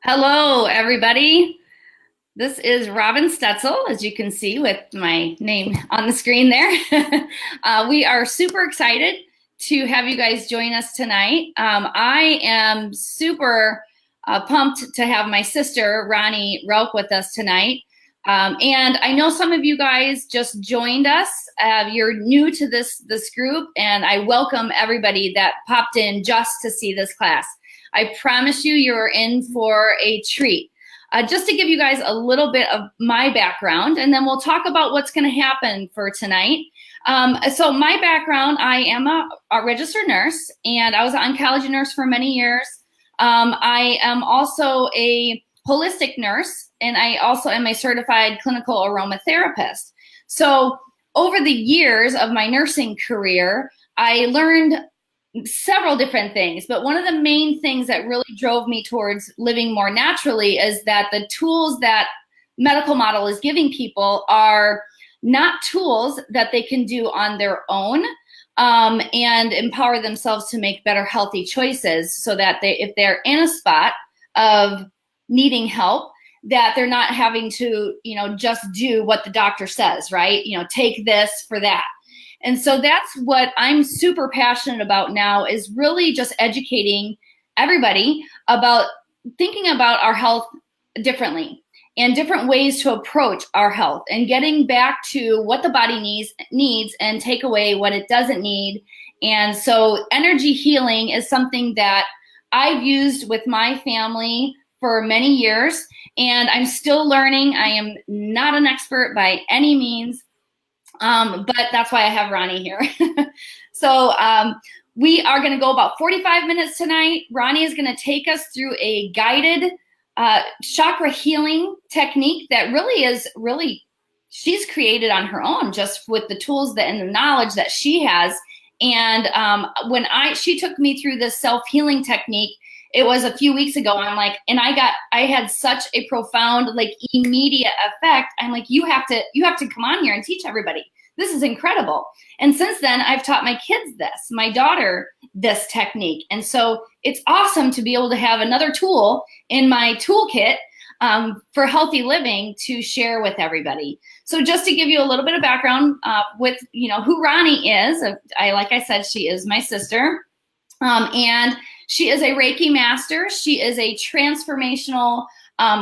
Hello, everybody. This is Robin Stetzel, as you can see with my name on the screen there. We are super excited to have you guys join us tonight. I am super pumped to have my sister, Roni Roehlk, with us tonight. And I know some of you guys just joined us. You're new to this group, and I welcome everybody that popped in just to see this class. I promise you, you're in for a treat. Just to give you guys a little bit of my background, and then we'll talk about what's going to happen for tonight. So my background, I am a registered nurse, and I was an oncology nurse for many years. I am also a holistic nurse, and I also am a certified clinical aromatherapist. So over the years of my nursing career, I learned several different things, but one of the main things that really drove me towards living more naturally is that the tools that medical model is giving people are not tools that they can do on their own, and empower themselves to make better healthy choices, so that if they're in a spot of needing help, that they're not having to, just do what the doctor says, right? Take this for that. And so that's what I'm super passionate about now, is really just educating everybody about thinking about our health differently and different ways to approach our health, and getting back to what the body needs and take away what it doesn't need. And so energy healing is something that I've used with my family for many years, and I'm still learning. I am not an expert by any means. But that's why I have Roni here. So we are going to go about 45 minutes tonight. Roni is going to take us through a guided chakra healing technique that really she's created on her own, just with the tools and the knowledge that she has. And when she took me through this self-healing technique, it was a few weeks ago, and I'm like, and I had such a profound, immediate effect. I'm like, you have to come on here and teach everybody. This is incredible. And since then, I've taught my kids my daughter, this technique. And so it's awesome to be able to have another tool in my toolkit for healthy living to share with everybody. So just to give you a little bit of background with, who Roni is, like I said, she is my sister. And she is a Reiki Master. She is a transformational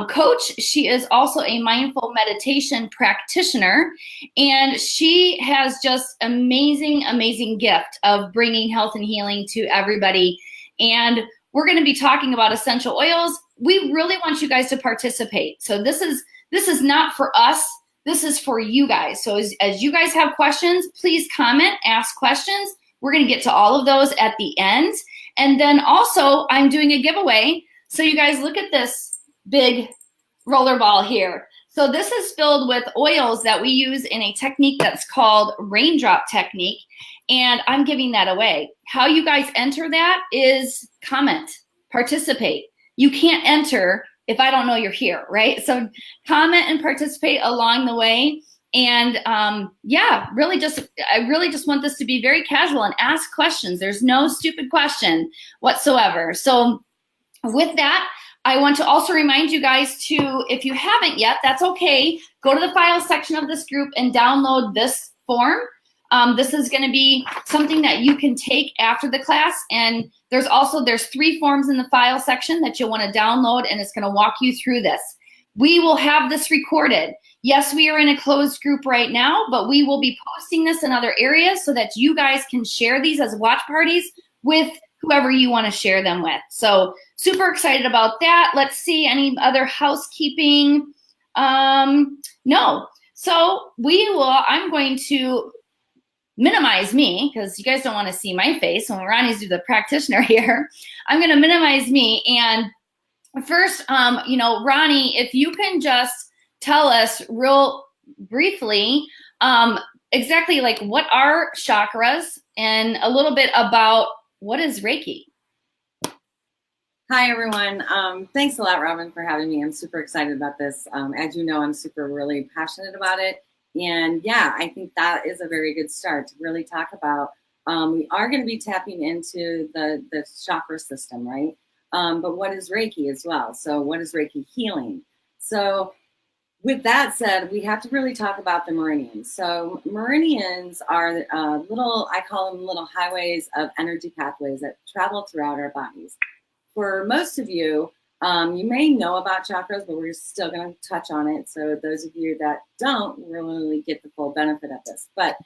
coach. She is also a mindful meditation practitioner. And she has just amazing gift of bringing health and healing to everybody. And we're going to be talking about essential oils. We really want you guys to participate. So this is not for us. This is for you guys. So as you guys have questions, please comment, ask questions. We're going to get to all of those at the end. And then also, I'm doing a giveaway. So you guys look at this big roller ball here. So this is filled with oils that we use in a technique that's called raindrop technique. And I'm giving that away. How you guys enter that is comment, participate. You can't enter if I don't know you're here, right? So comment and participate along the way. And I really just want this to be very casual and ask questions. There's no stupid question whatsoever. So with that, I want to also remind you guys to, if you haven't yet, that's okay. Go to the files section of this group and download this form. This is going to be something that you can take after the class. And there's 3 forms in the file section that you'll want to download, and it's going to walk you through this. We will have this recorded. Yes, we are in a closed group right now, but we will be posting this in other areas so that you guys can share these as watch parties with whoever you want to share them with. So super excited about that. Let's see, any other housekeeping? No. So I'm going to minimize me, because you guys don't want to see my face when Roni's the practitioner here. I'm going to minimize me. And first, Roni, if you can just tell us real briefly exactly what are chakras, and a little bit about what is Reiki. Hi, everyone. Thanks a lot, Robin, for having me. I'm super excited about this. As you know, I'm really passionate about it. And yeah, I think that is a very good start to really talk about. We are going to be tapping into the chakra system, right? but what is Reiki as well? So what is Reiki healing? So with that said, we have to really talk about the meridians. So meridians are I call them little highways of energy pathways that travel throughout our bodies. For most of you, you may know about chakras, but we're still going to touch on it. So those of you that don't really get the full benefit of this. But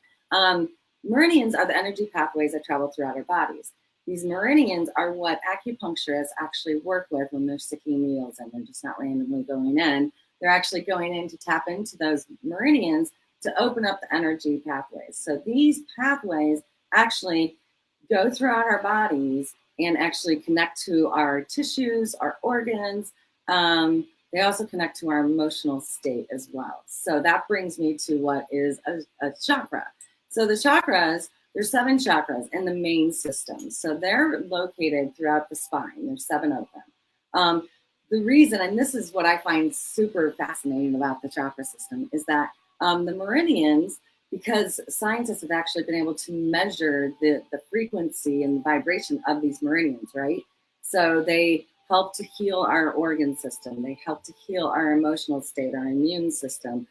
meridians are the energy pathways that travel throughout our bodies. These meridians are what acupuncturists actually work with when they're sticking needles and they're just not randomly going in. They're actually going in to tap into those meridians to open up the energy pathways. So these pathways actually go throughout our bodies and actually connect to our tissues, our organs. They also connect to our emotional state as well. So that brings me to what is a chakra. So the chakras, there's 7 chakras in the main system. So they're located throughout the spine. There's 7 of them. The reason, and this is what I find super fascinating about the chakra system, is that the meridians, because scientists have actually been able to measure the frequency and the vibration of these meridians, right? So they help to heal our organ system. They help to heal our emotional state, our immune system.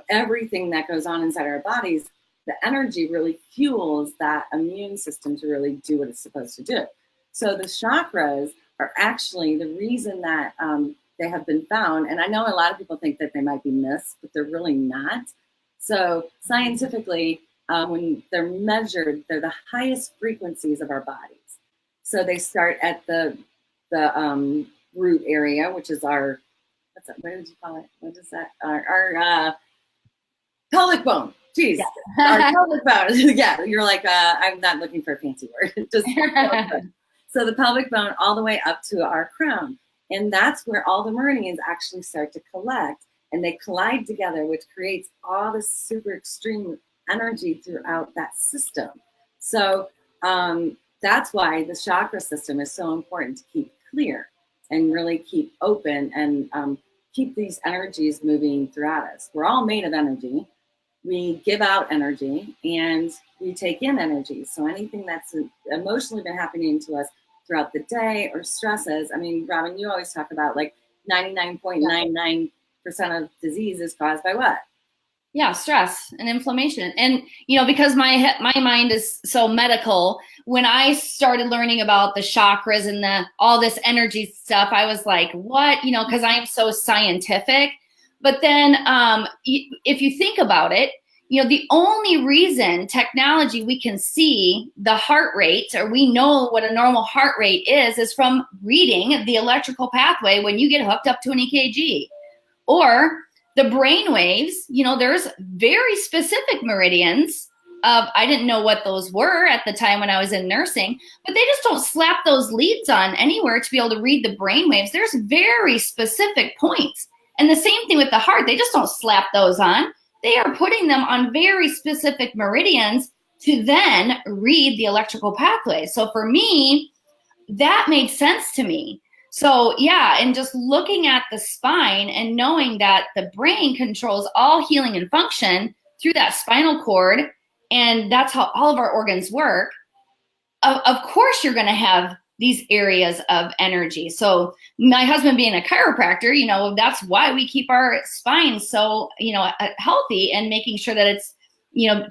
Everything that goes on inside our bodies, the energy really fuels that immune system to really do what it's supposed to do. So the chakras are actually the reason that they have been found. And I know a lot of people think that they might be myths, but they're really not. So scientifically, when they're measured, they're the highest frequencies of our bodies. So they start at the root area, which is our, what did you call it? What is that? Our pelvic bone. Jeez, our pelvic bone. Yeah, you're like, I'm not looking for a fancy word. Just so the pelvic bone all the way up to our crown. And that's where all the meridians actually start to collect, and they collide together, which creates all this super extreme energy throughout that system. So that's why the chakra system is so important to keep clear and really keep open and keep these energies moving throughout us. We're all made of energy. We give out energy and we take in energy. So anything that's emotionally been happening to us throughout the day or stresses, I mean, Robin, you always talk about like 99.99% of disease is caused by what? Yeah, stress and inflammation. And, because my mind is so medical, when I started learning about the chakras and all this energy stuff, I was like, what? Because I am so scientific. But then if you think about it, the only reason technology we can see the heart rate, or we know what a normal heart rate is from reading the electrical pathway when you get hooked up to an EKG. Or the brain waves, there's very specific meridians I didn't know what those were at the time when I was in nursing, but they just don't slap those leads on anywhere to be able to read the brain waves. There's very specific points. And the same thing with the heart. They just don't slap those on. They are putting them on very specific meridians to then read the electrical pathways. So for me, that made sense to me. So yeah, and just looking at the spine and knowing that the brain controls all healing and function through that spinal cord, and that's how all of our organs work. Of course, you're going to have these areas of energy. So my husband being a chiropractor, that's why we keep our spine so, healthy and making sure that it's,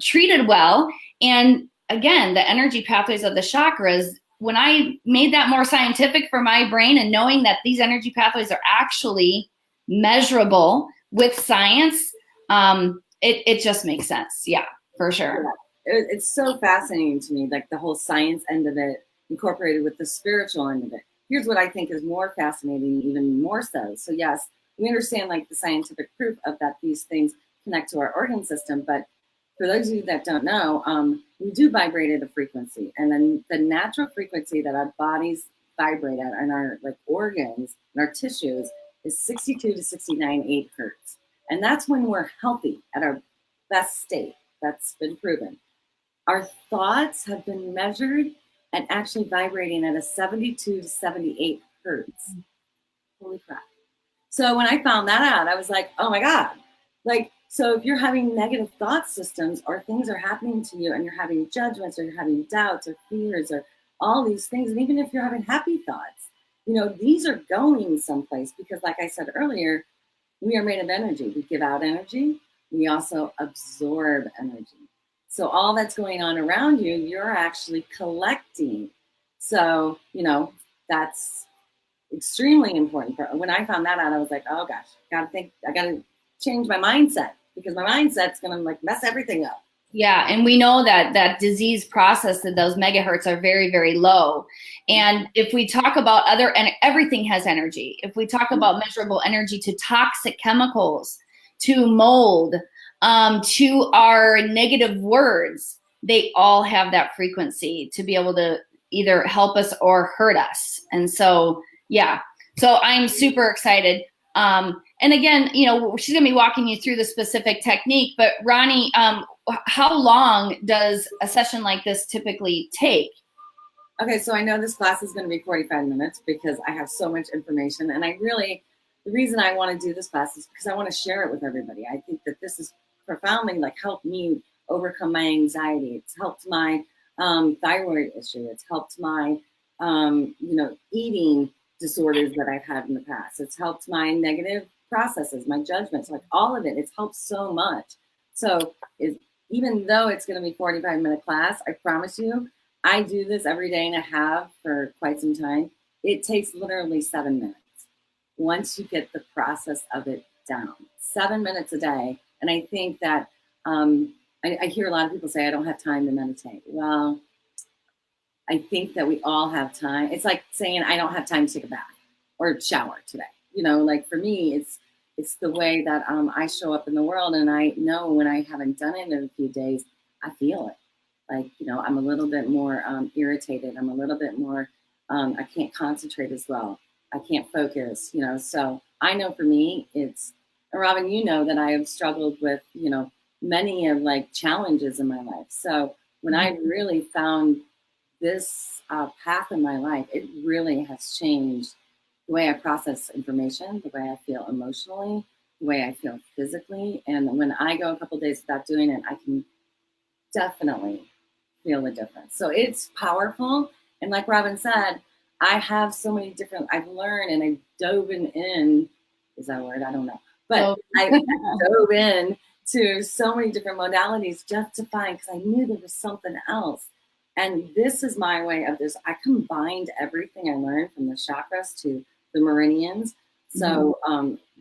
treated well. And again, the energy pathways of the chakras, when I made that more scientific for my brain and knowing that these energy pathways are actually measurable with science, it just makes sense. Yeah, for sure. It's so fascinating to me, like the whole science end of it incorporated with the spiritual end of it. Here's what I think is more fascinating, even more so. So yes, we understand like the scientific proof of that these things connect to our organ system, but for those of you that don't know, we do vibrate at a frequency, and then the natural frequency that our bodies vibrate at and our like organs and our tissues is 62 to 69.8 hertz. And that's when we're healthy at our best state. That's been proven. Our thoughts have been measured and actually vibrating at a 72 to 78 hertz. Holy crap. So when I found that out, I was like, oh my God. Like, so if you're having negative thought systems or things are happening to you and you're having judgments or you're having doubts or fears or all these things. And even if you're having happy thoughts, you know, these are going someplace, because like I said earlier, we are made of energy. We give out energy. We also absorb energy. So all that's going on around you, you're actually collecting. So, you know, that's extremely important. When I found that out, I was like, oh gosh, I gotta change my mindset, because my mindset's gonna like mess everything up. Yeah, and we know that that disease process, that those megahertz are very, very low. And if we talk about everything has energy. If we talk about measurable energy, to toxic chemicals, to mold, to our negative words, they all have that frequency to be able to either help us or hurt us. And so, yeah, so I'm super excited. And again, you know, she's going to be walking you through the specific technique, but Roni, how long does a session like this typically take? Okay, so I know this class is going to be 45 minutes because I have so much information, and the reason I want to do this class is because I want to share it with everybody. I think that this is profoundly like helped me overcome my anxiety. It's helped my thyroid issue. It's helped my you know, eating disorders that I've had in the past. It's helped my negative processes, my judgments, like all of it. It's helped so much. So even though it's going to be 45-minute class, I promise you, I do this every day and I have for quite some time. It takes literally 7 minutes once you get the process of it down. 7 minutes a day. And I think that I hear a lot of people say, I don't have time to meditate. Well, I think that we all have time. It's like saying, I don't have time to take a bath or shower today. You know, like for me, it's the way that I show up in the world. And I know when I haven't done it in a few days, I feel it. Like, you know, I'm a little bit more irritated. I'm a little bit more, I can't concentrate as well. I can't focus, you know. So I know for me, and Robin, you know that I have struggled with, you know, many of like challenges in my life. So when I really found this path in my life, it really has changed the way I process information, the way I feel emotionally, the way I feel physically. And when I go a couple of days without doing it, I can definitely feel the difference. So it's powerful. And like Robin said, I have so many different, I've learned and I've dove in, is that a word? I don't know. But I dove in to so many different modalities just to find, because I knew there was something else. And this is my way of this. I combined everything I learned from the chakras to the meridians. So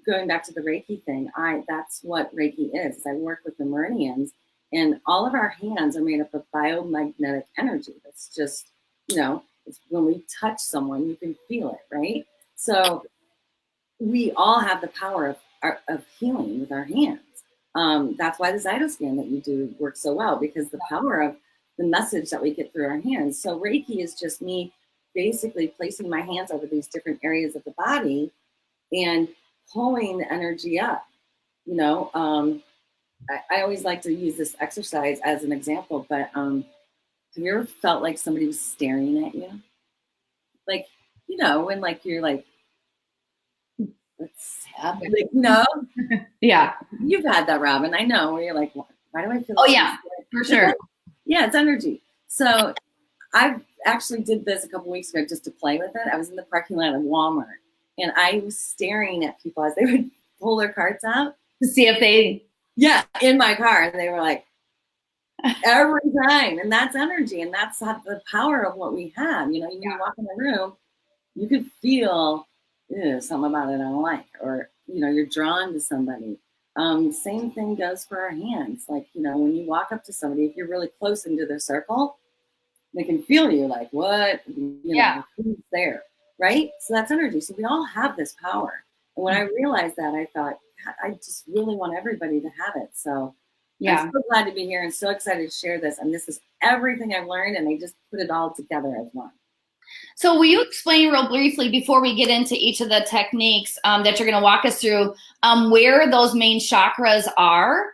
going back to the Reiki thing, that's what Reiki is. I work with the meridians, and all of our hands are made up of biomagnetic energy. That's just, you know, it's when we touch someone, you can feel it, right? So we all have the power of healing with our hands. That's why the Zytoscan that you do works so well, because the power of the message that we get through our hands. So Reiki is just me basically placing my hands over these different areas of the body and pulling the energy up. You know, I always like to use this exercise as an example, but have you ever felt like somebody was staring at you? Like, you know, when like you're like, what's happening? Like, no. Yeah. You've had that, Robin. I know, where you're like, why do I feel? Oh yeah, for sure. Yeah, it's energy. So I actually did this a couple weeks ago just to play with it. I was in the parking lot of Walmart, and I was staring at people as they would pull their carts out to see if they. Yeah, in my car, and they were like, every time, and that's energy, and that's the power of what we have. You know, you walk in the room, you could feel something about it I don't like, or you know, you're drawn to somebody. Same thing goes for our hands. Like, you know, when you walk up to somebody, if you're really close into their circle, they can feel you like, what, you know, who's there, right? So that's energy. So we all have this power. And when I realized that, I thought, I just really want everybody to have it. So I'm so glad to be here and so excited to share this. And this is everything I've learned, and I just put it all together as one. So will you explain real briefly before we get into each of the techniques that you're going to walk us through, where those main chakras are?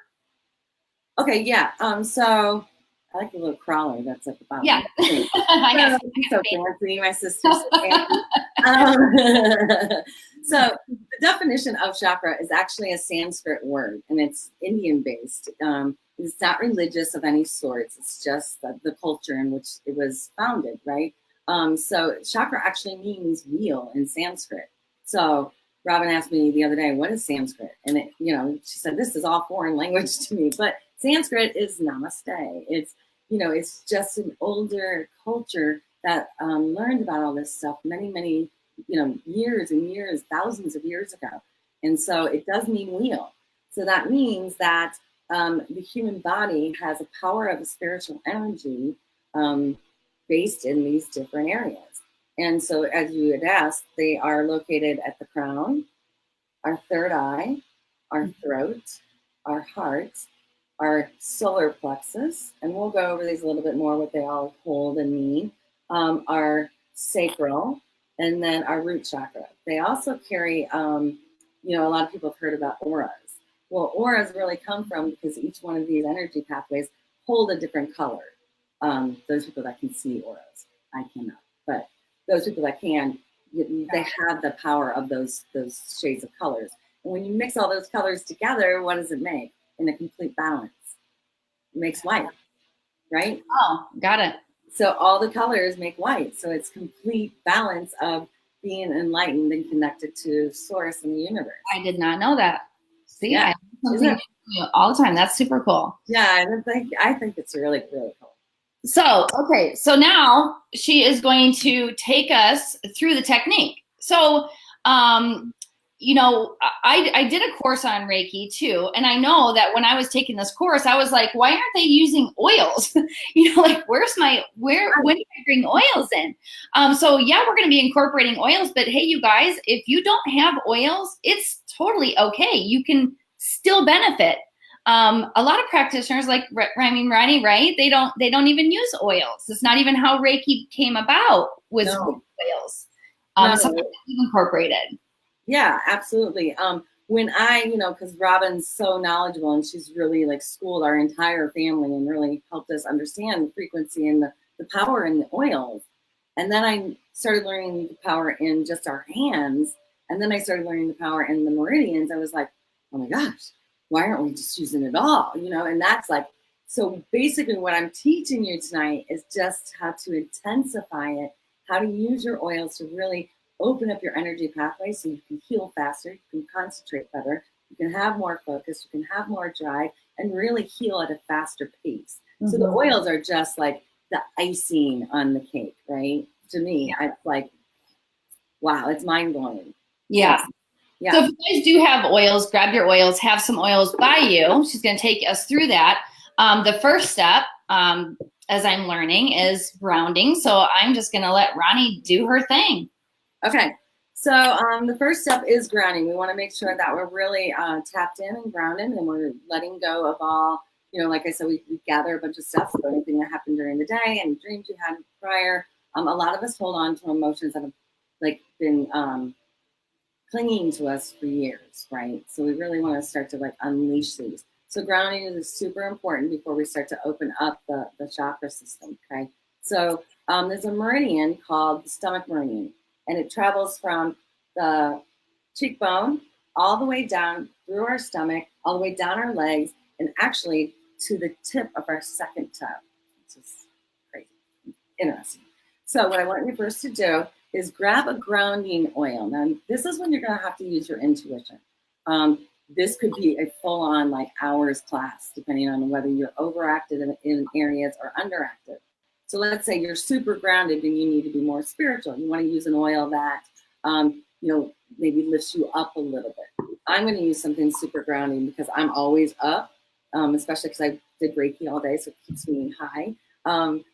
Okay, yeah. So I like the little crawler that's at the bottom. Yeah. So fancy. My sister's so fancy. So the definition of chakra is actually a Sanskrit word, and it's Indian-based. It's not religious of any sorts. It's just the culture in which it was founded, right? So chakra actually means wheel in Sanskrit. So Robin asked me the other day, what is Sanskrit? And it, she said, this is all foreign language to me, but Sanskrit is namaste. It's, it's just an older culture that learned about all this stuff many, many, years and years, thousands of years ago. And so it does mean wheel. So that means that the human body has a power of a spiritual energy based in these different areas. And so, as you had asked, they are located at the crown, our third eye, our throat, our heart, our solar plexus, and we'll go over these a little bit more, what they all hold and mean, our sacral, and then our root chakra. They also carry, a lot of people have heard about auras. Well, auras really come from because each one of these energy pathways hold a different color. Those people that can see auras, I cannot, but those people that can, they have the power of those shades of colors. And when you mix all those colors together, what does it make? In a complete balance. It makes white, right? Oh, got it. So all the colors make white. So it's complete balance of being enlightened and connected to source in the universe. I did not know that. See, yeah. I learn something new all the time. That's super cool. Yeah, I think it's really, really cool. So, okay, so now she is going to take us through the technique. So, I did a course on Reiki too. And I know that when I was taking this course, I was like, why aren't they using oils? Like, when do I bring oils in? So yeah, we're going to be incorporating oils, but hey, you guys, if you don't have oils, it's totally okay. You can still benefit. A lot of practitioners like Roni, right? They don't even use oils. It's not even how Reiki came about with oils. Something that you've incorporated. Yeah, absolutely. When because Robin's so knowledgeable and she's really like schooled our entire family and really helped us understand the frequency and the power in the oils. And then I started learning the power in just our hands. And then I started learning the power in the meridians. I was like, oh my gosh, why aren't we just using it all? And that's like, so basically what I'm teaching you tonight is just how to intensify it, how to use your oils to really open up your energy pathway so you can heal faster, you can concentrate better, you can have more focus, you can have more drive, and really heal at a faster pace. Mm-hmm. So the oils are just like the icing on the cake, right? To me, it's like, wow, it's mind-blowing. Yeah. Yeah. So if you guys do have oils, grab your oils, have some oils by you. She's going to take us through that. The first step, as I'm learning, is grounding. So I'm just going to let Roni do her thing. Okay. So the first step is grounding. We want to make sure that we're really tapped in and grounded, and we're letting go of all, like I said, we gather a bunch of stuff. So anything that happened during the day, any dreams you had prior. A lot of us hold on to emotions that have been clinging to us for years, right? So we really want to start to unleash these. So grounding is super important before we start to open up the chakra system, okay? So there's a meridian called the stomach meridian, and it travels from the cheekbone all the way down through our stomach, all the way down our legs, and actually to the tip of our second toe, which is crazy, interesting. So what I want you first to do is grab a grounding oil. Now, this is when you're going to have to use your intuition. This could be a full-on hours class, depending on whether you're overactive in areas or underactive. So let's say you're super grounded and you need to be more spiritual. You want to use an oil that, maybe lifts you up a little bit. I'm going to use something super grounding because I'm always up, especially because I did Reiki all day, so it keeps me high.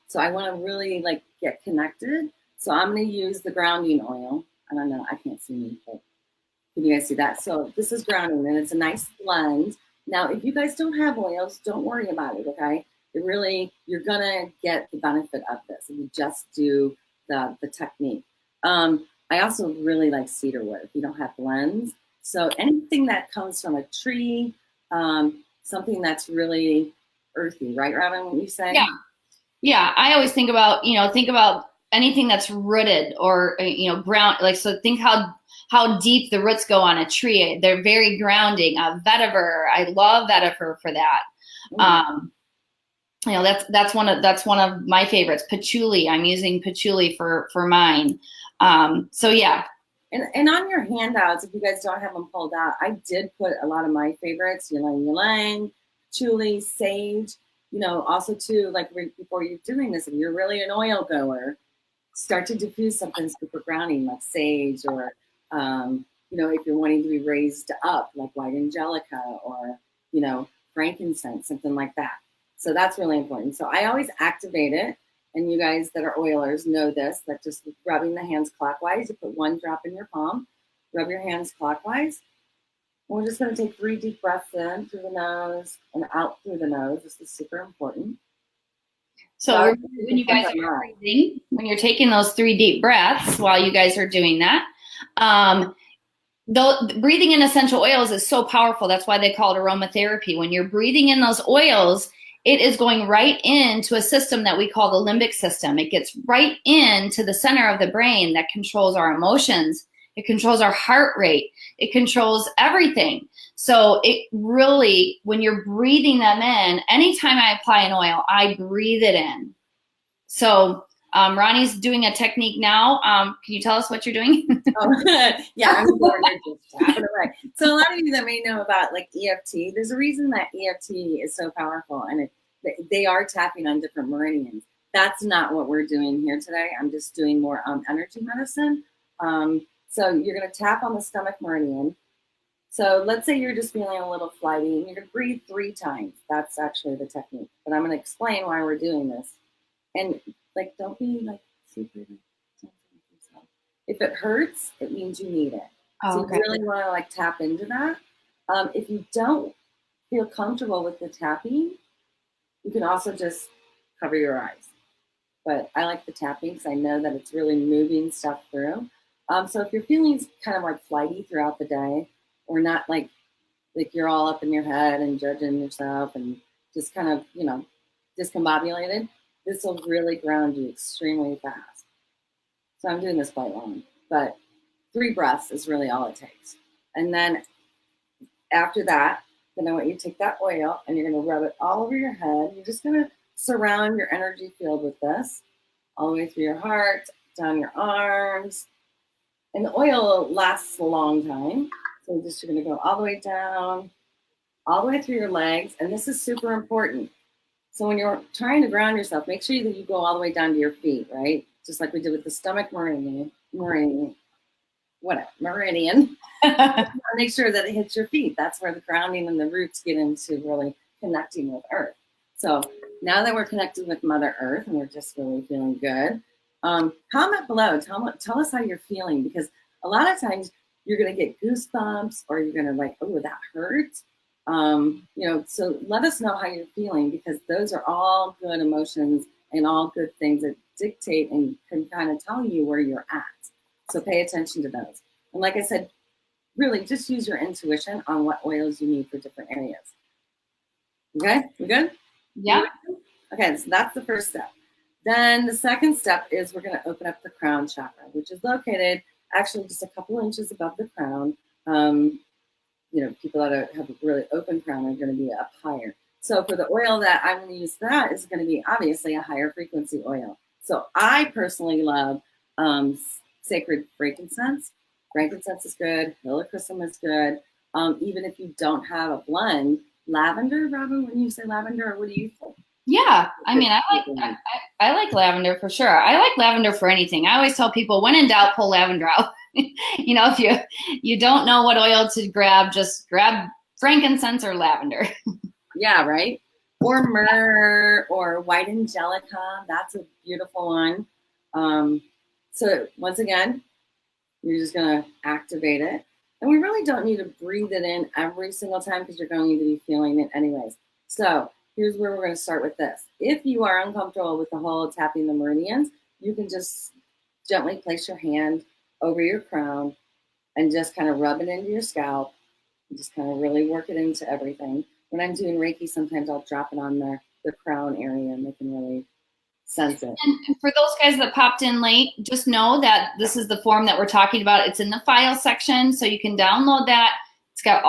So I want to really get connected. So I'm going to use the grounding oil. I don't know, I can't see me, but can you guys see that? So this is grounding, and it's a nice blend. Now, if you guys don't have oils, don't worry about it, okay? You're going to get the benefit of this if you just do the technique. I also really like cedar wood if you don't have blends. So anything that comes from a tree, something that's really earthy, right, Robin, what you say? Yeah. Yeah, I always think about anything that's rooted or ground, so think how deep the roots go on a tree. They're very grounding. Vetiver, I love vetiver for that. that's one of my favorites. Patchouli. I'm using patchouli for mine. So yeah. And on your handouts, if you guys don't have them pulled out, I did put a lot of my favorites: ylang ylang, patchouli, sage. Also too, like before you're doing this, if you're really an oil goer, start to diffuse something super grounding like sage, or if you're wanting to be raised up, like white angelica, or frankincense, something like that. So that's really important. So I always activate it. And you guys that are oilers know this, that just rubbing the hands clockwise, you put one drop in your palm, rub your hands clockwise. And we're just going to take 3 deep breaths in through the nose and out through the nose. This is super important. So when you guys are breathing, when you're taking those 3 deep breaths while you guys are doing that, though breathing in essential oils is so powerful. That's why they call it aromatherapy. When you're breathing in those oils, it is going right into a system that we call the limbic system. It gets right into the center of the brain that controls our emotions. It controls our heart rate. It controls everything. So it really, when you're breathing them in, anytime I apply an oil, I breathe it in. So Roni's doing a technique now. Can you tell us what you're doing? Yeah, I'm just tapping away. So a lot of you that may know about like EFT, there's a reason that EFT is so powerful, and they are tapping on different meridians. That's not what we're doing here today. I'm just doing more energy medicine. So you're going to tap on the stomach meridian. So let's say you're just feeling a little flighty, and you're going to breathe 3 times. That's actually the technique. But I'm going to explain why we're doing this. And like, don't be like super. If it hurts, it means you need it. So you really want to like tap into that. If you don't feel comfortable with the tapping, you can also just cover your eyes. But I like the tapping because I know that it's really moving stuff through. So if you're feeling kind of like flighty throughout the day, or not like you're all up in your head and judging yourself and just kind of, discombobulated, this will really ground you extremely fast. So I'm doing this quite long, but 3 breaths is really all it takes. And then after that, then I want you to take that oil and you're going to rub it all over your head. You're just going to surround your energy field with this all the way through your heart, down your arms. And the oil lasts a long time. So you're going to go all the way down, all the way through your legs. And this is super important. So when you're trying to ground yourself, make sure that you go all the way down to your feet, right? Just like we did with the stomach meridian. Make sure that it hits your feet. That's where the grounding and the roots get into really connecting with Earth. So now that we're connected with Mother Earth and we're just really feeling good, comment below. Tell us how you're feeling, because a lot of times you're going to get goosebumps, or you're going to like, oh, that hurts. So let us know how you're feeling, because those are all good emotions and all good things that dictate and can kind of tell you where you're at. So pay attention to those. And like I said, really just use your intuition on what oils you need for different areas. Okay, we good? Yeah. Okay, so that's the first step. Then the second step is we're going to open up the crown chakra, which is located actually just a couple inches above the crown. People that have a really open crown are going to be up higher. So for the oil that I'm going to use, that is going to be obviously a higher frequency oil. So I personally love sacred frankincense. Frankincense is good. Helichrysum is good. Even if you don't have a blend, lavender, Robin, when you say lavender, what do you think? Yeah, I mean, I like lavender for sure. I like lavender for anything. I always tell people, when in doubt, pull lavender out. If you don't know what oil to grab, just grab frankincense or lavender. Yeah, right. Or myrrh or white angelica. That's a beautiful one. So once again, you're just going to activate it. And we really don't need to breathe it in every single time, because you're going to be feeling it anyways. So here's where we're going to start with this. If you are uncomfortable with the whole tapping the meridians, you can just gently place your hand over your crown and just kind of rub it into your scalp. And just kind of really work it into everything. When I'm doing Reiki, sometimes I'll drop it on the crown area, and they can really sense it. And for those guys that popped in late, just know that this is the form that we're talking about. It's in the file section, so you can download that. It's got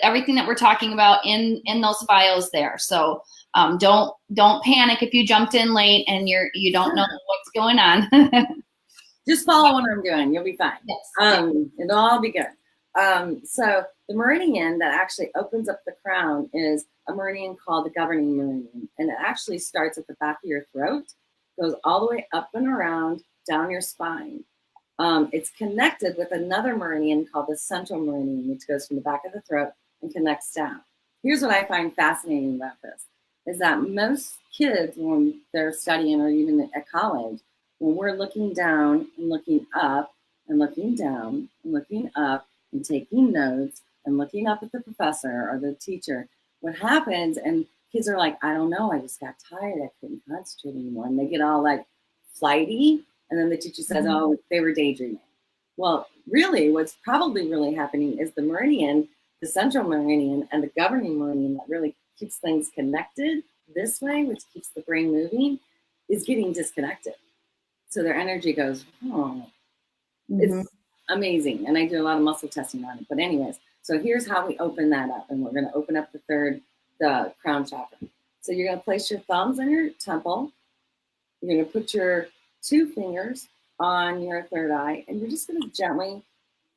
everything that we're talking about in those files there. So Don't panic if you jumped in late and you don't know what's going on. Just follow what I'm doing. You'll be fine. Yes. It'll all be good. So the meridian that actually opens up the crown is a meridian called the governing meridian. And it actually starts at the back of your throat, goes all the way up and around down your spine. It's connected with another meridian called the central meridian, which goes from the back of the throat and connects down. Here's what I find fascinating about this, is that most kids, when they're studying or even at college, when we're looking down and looking up and looking down and looking up and taking notes and looking up at the professor or the teacher, what happens, and kids are like, I don't know, I just got tired, I couldn't concentrate anymore. And they get all like flighty, and then the teacher says, oh, they were daydreaming. Well, really, what's probably really happening is the meridian, the central meridian and the governing meridian that really keeps things connected this way, which keeps the brain moving, is getting disconnected. So their energy goes, oh, it's amazing. And I do a lot of muscle testing on it. But anyways, so here's how we open that up. And we're going to open up the crown chakra. So you're going to place your thumbs on your temple. You're going to put your 2 fingers on your third eye. And you're just going to gently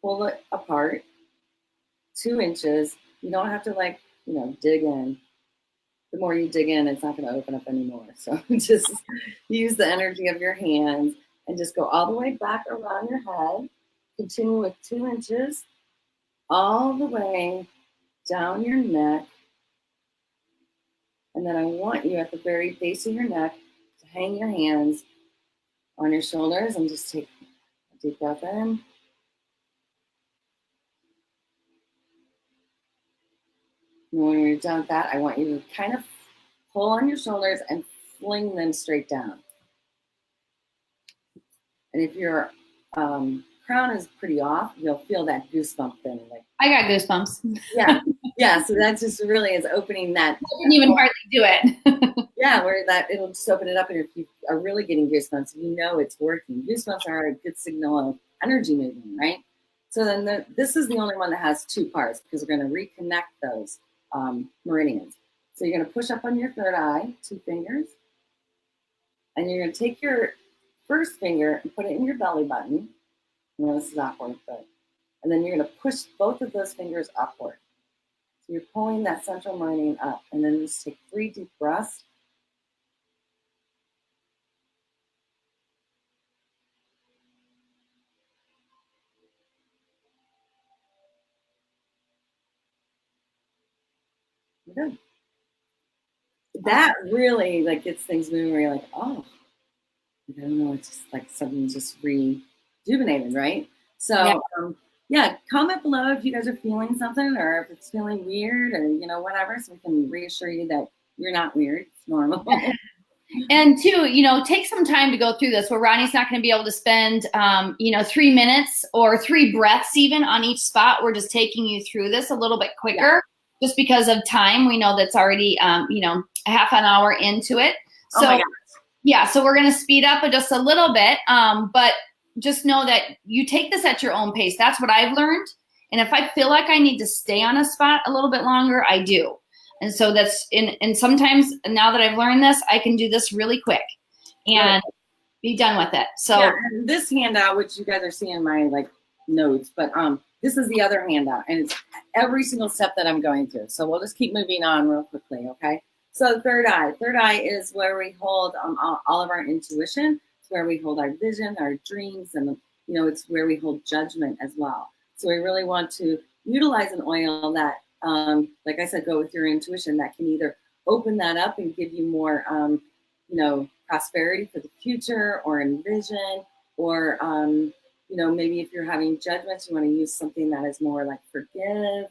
pull it apart 2 inches. You don't have to dig in. The more you dig in, it's not going to open up anymore. So just use the energy of your hands and just go all the way back around your head. Continue with 2 inches all the way down your neck. And then I want you at the very base of your neck to hang your hands on your shoulders and just take a deep breath in. And when you're done with that, I want you to kind of pull on your shoulders and fling them straight down. And if your crown is pretty off, you'll feel that goosebump thing. Like, I got goosebumps. Yeah. So that just really is opening that. I didn't even hardly do it. Yeah, where that it'll just open it up, and if you are really getting goosebumps, you know it's working. Goosebumps are a good signal of energy moving, right? So then this is the only one that has 2 parts, because we're going to reconnect those meridians. So you're going to push up on your third eye, 2 fingers, and you're going to take your first finger and put it in your belly button. I know this is awkward, and then you're going to push both of those fingers upward. So you're pulling that central meridian up, and then just take 3 deep breaths. Good. That really gets things moving where you're like, oh, I don't know, it's just like something just rejuvenated, right? So comment below if you guys are feeling something, or if it's feeling weird, or whatever, so we can reassure you that you're not weird, it's normal. And 2, take some time to go through this, where Roni's not going to be able to spend 3 minutes or 3 breaths even on each spot. We're just taking you through this a little bit quicker. Just because of time. We know that's already, a half an hour into it. So, oh my gosh. So we're going to speed up just a little bit. But just know that you take this at your own pace. That's what I've learned. And if I feel like I need to stay on a spot a little bit longer, I do. And so and sometimes now that I've learned this, I can do this really quick and be done with it. So and this handout, which you guys are seeing my notes, but this is the other handout, and it's every single step that I'm going through. So we'll just keep moving on real quickly, okay? So third eye is where we hold all of our intuition. It's where we hold our vision, our dreams, and it's where we hold judgment as well. So we really want to utilize an oil that, like I said, go with your intuition, that can either open that up and give you more, prosperity for the future, or envision, or maybe if you're having judgments, you want to use something that is more like forgive,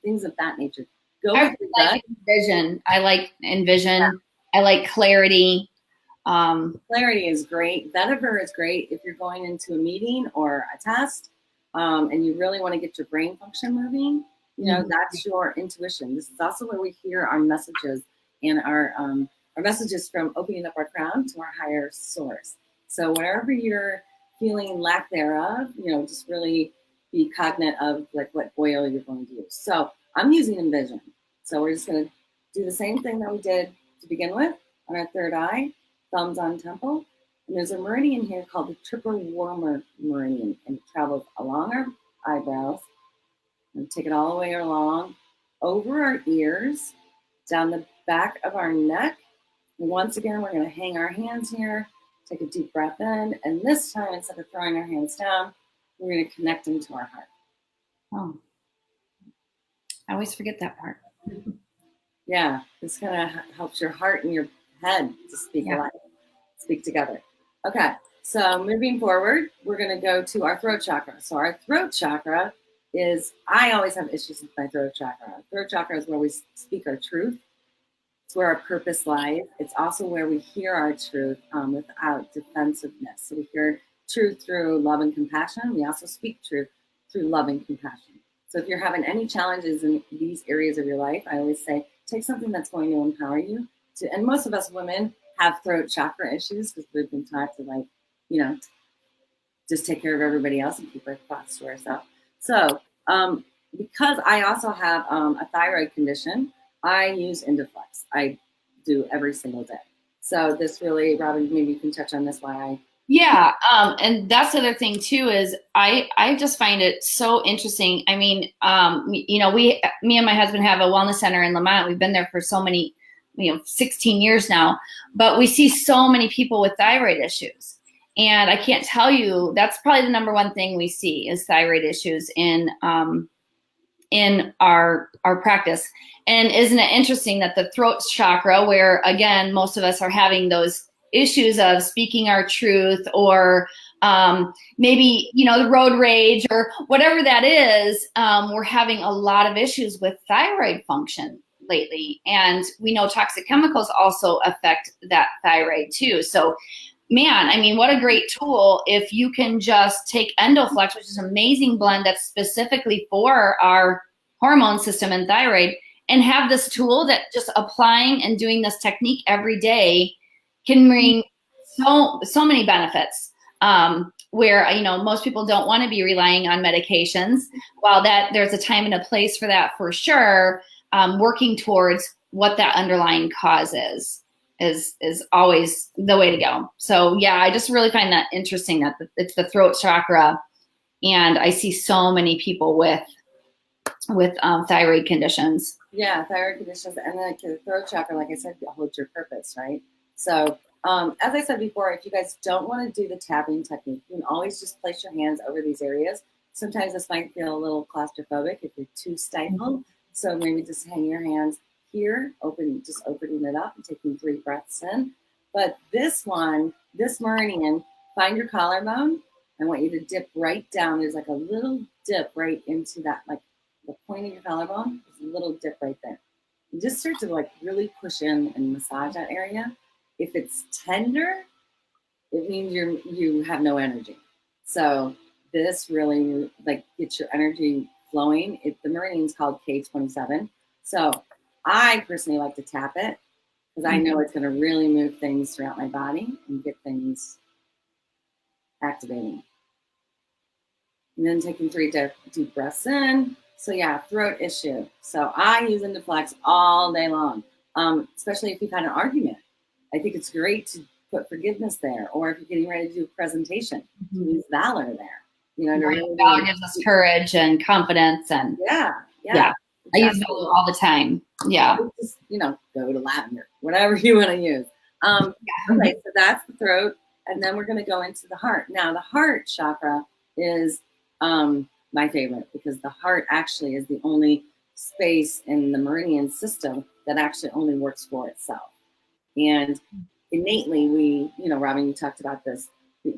things of that nature. I envision. I like envision. Yeah. I like clarity. Clarity is great. Vetiver is great if you're going into a meeting or a test, and you really want to get your brain function moving. That's your intuition. This is also where we hear our messages, and our messages from opening up our crown to our higher source. So wherever you're feeling lack thereof, just really be cognizant of what oil you're going to use. So I'm using Envision. So we're just going to do the same thing that we did to begin with on our third eye, thumbs on temple. And there's a meridian here called the triple warmer meridian, and it travels along our eyebrows and take it all the way along, over our ears, down the back of our neck. And once again, we're going to hang our hands here, take a deep breath in, and this time, instead of throwing our hands down, we're going to connect them to our heart. Oh, I always forget that part. Yeah, this kind of helps your heart and your head to speak alike, speak together. Okay, so moving forward, we're going to go to our throat chakra. So our throat chakra is, I always have issues with my throat chakra. Our throat chakra is where we speak our truth. It's where our purpose lies. It's also where we hear our truth without defensiveness. So we hear truth through love and compassion. We also speak truth through love and compassion. So if you're having any challenges in these areas of your life, I always say, take something that's going to empower you to, and most of us women have throat chakra issues because we've been taught to, like, you know, just take care of everybody else and keep our thoughts to ourselves. So because I also have a thyroid condition, I use Indiflex. I do every single day. So this really, Robin, maybe you can touch on this, why I. Yeah, and that's the other thing too, is I just find it so interesting. I mean, you know, me and my husband have a wellness center in Lamont. We've been there for so many, 16 years now, but we see so many people with thyroid issues. And I can't tell you, that's probably the number one thing we see is thyroid issues in our practice. And isn't it interesting that the throat chakra, where again, most of us are having those issues of speaking our truth, or maybe, the road rage or whatever that is, we're having a lot of issues with thyroid function lately. And we know toxic chemicals also affect that thyroid too. So man, I mean, what a great tool if you can just take Endoflex, which is an amazing blend that's specifically for our hormone system and thyroid, and have this tool that just applying and doing this technique every day can bring so many benefits, where, most people don't want to be relying on medications. While that there's a time and a place for that for sure, working towards what that underlying cause is always the way to go. So yeah, I just really find that interesting that it's the throat chakra, and I see so many people with thyroid conditions. Yeah, thyroid conditions, and then the throat chakra, like I said, holds your purpose, right? So as I said before, if you guys don't want to do the tapping technique, you can always just place your hands over these areas. Sometimes this might feel a little claustrophobic if you're too stifled. So maybe just hang your hands here, just opening it up and taking 3 breaths in. But this meridian, find your collarbone. I want you to dip right down. There's like a little dip right into that, like the point of your collarbone. There's a little dip right there. You just start to like really push in and massage that area. If it's tender, it means you have no energy. So this really like gets your energy flowing. The meridian's called K27. So I personally like to tap it because I know it's going to really move things throughout my body and get things activating. And then taking 3 deep breaths in. So yeah, throat issue. So I use Indiflex all day long, especially if you've had an argument. I think it's great to put forgiveness there, or if you're getting ready to do a presentation, use Valor there. Valor gives us courage and confidence, and yeah. Exactly. I use Valor all the time. Yeah, just go to lavender, whatever you want to use. Okay, so that's the throat, and then we're going to go into the heart. Now, the heart chakra is my favorite because the heart actually is the only space in the meridian system that actually only works for itself. And innately, we, Robin, you talked about this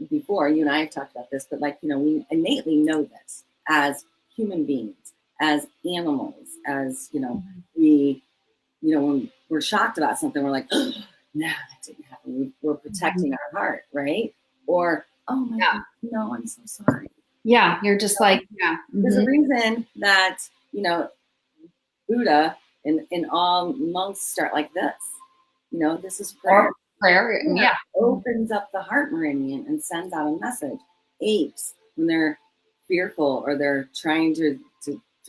before. You and I have talked about this, but we innately know this as human beings, as animals, as, we, when we're shocked about something, we're like, oh, no, that didn't happen. We're protecting our heart, right? Or, oh my God, no, I'm so sorry. Yeah, you're just There's a reason that, Buddha and all monks start like this. This is prayer. Prayer, yeah. Opens up the heart meridian and sends out a message. Apes, when they're fearful or they're trying to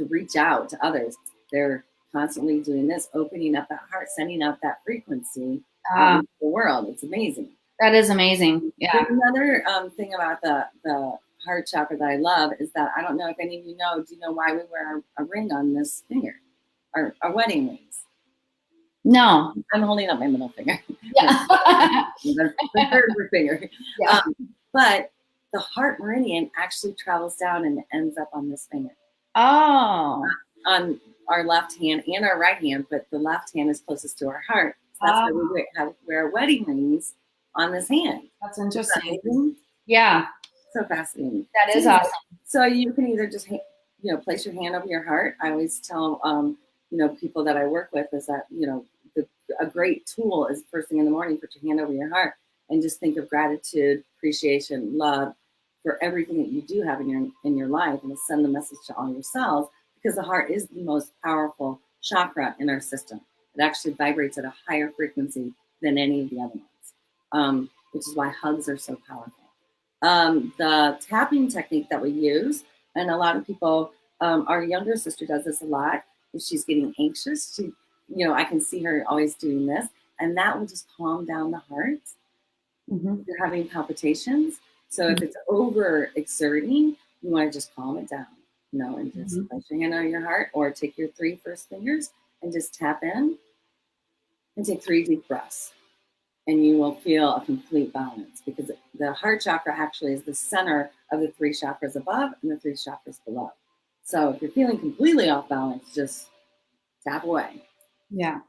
reach out to others, they're constantly doing this, opening up that heart, sending out that frequency out into the world. It's amazing. That is amazing. Yeah. But another thing about the heart chakra that I love is that, I don't know if any of you know, do you know why we wear a ring on this finger? Our wedding rings. No. I'm holding up my middle finger. Yeah. the third finger. Yeah. But the heart meridian actually travels down and ends up on this finger. Oh. On our left hand and our right hand, but the left hand is closest to our heart. So that's why we wear wedding rings on this hand. That's interesting. That yeah. So fascinating. That is awesome. So you can either just, place your hand over your heart. I always tell, people that I work with is that, a great tool is first thing in the morning, put your hand over your heart and just think of gratitude, appreciation, love for everything that you do have in your life, and send the message to all your cells, because the heart is the most powerful chakra in our system. It actually vibrates at a higher frequency than any of the other ones, which is why hugs are so powerful. The tapping technique that we use, and a lot of people, our younger sister does this a lot. If she's getting anxious, I can see her always doing this, and that will just calm down the heart. If you're having palpitations, so if it's over exerting, you want to just calm it down, and just place your hand on your heart, or take your 3 first fingers and just tap in and take 3 deep breaths. And you will feel a complete balance, because the heart chakra actually is the center of the 3 chakras above and the 3 chakras below. So if you're feeling completely off balance, just tap away. Yeah.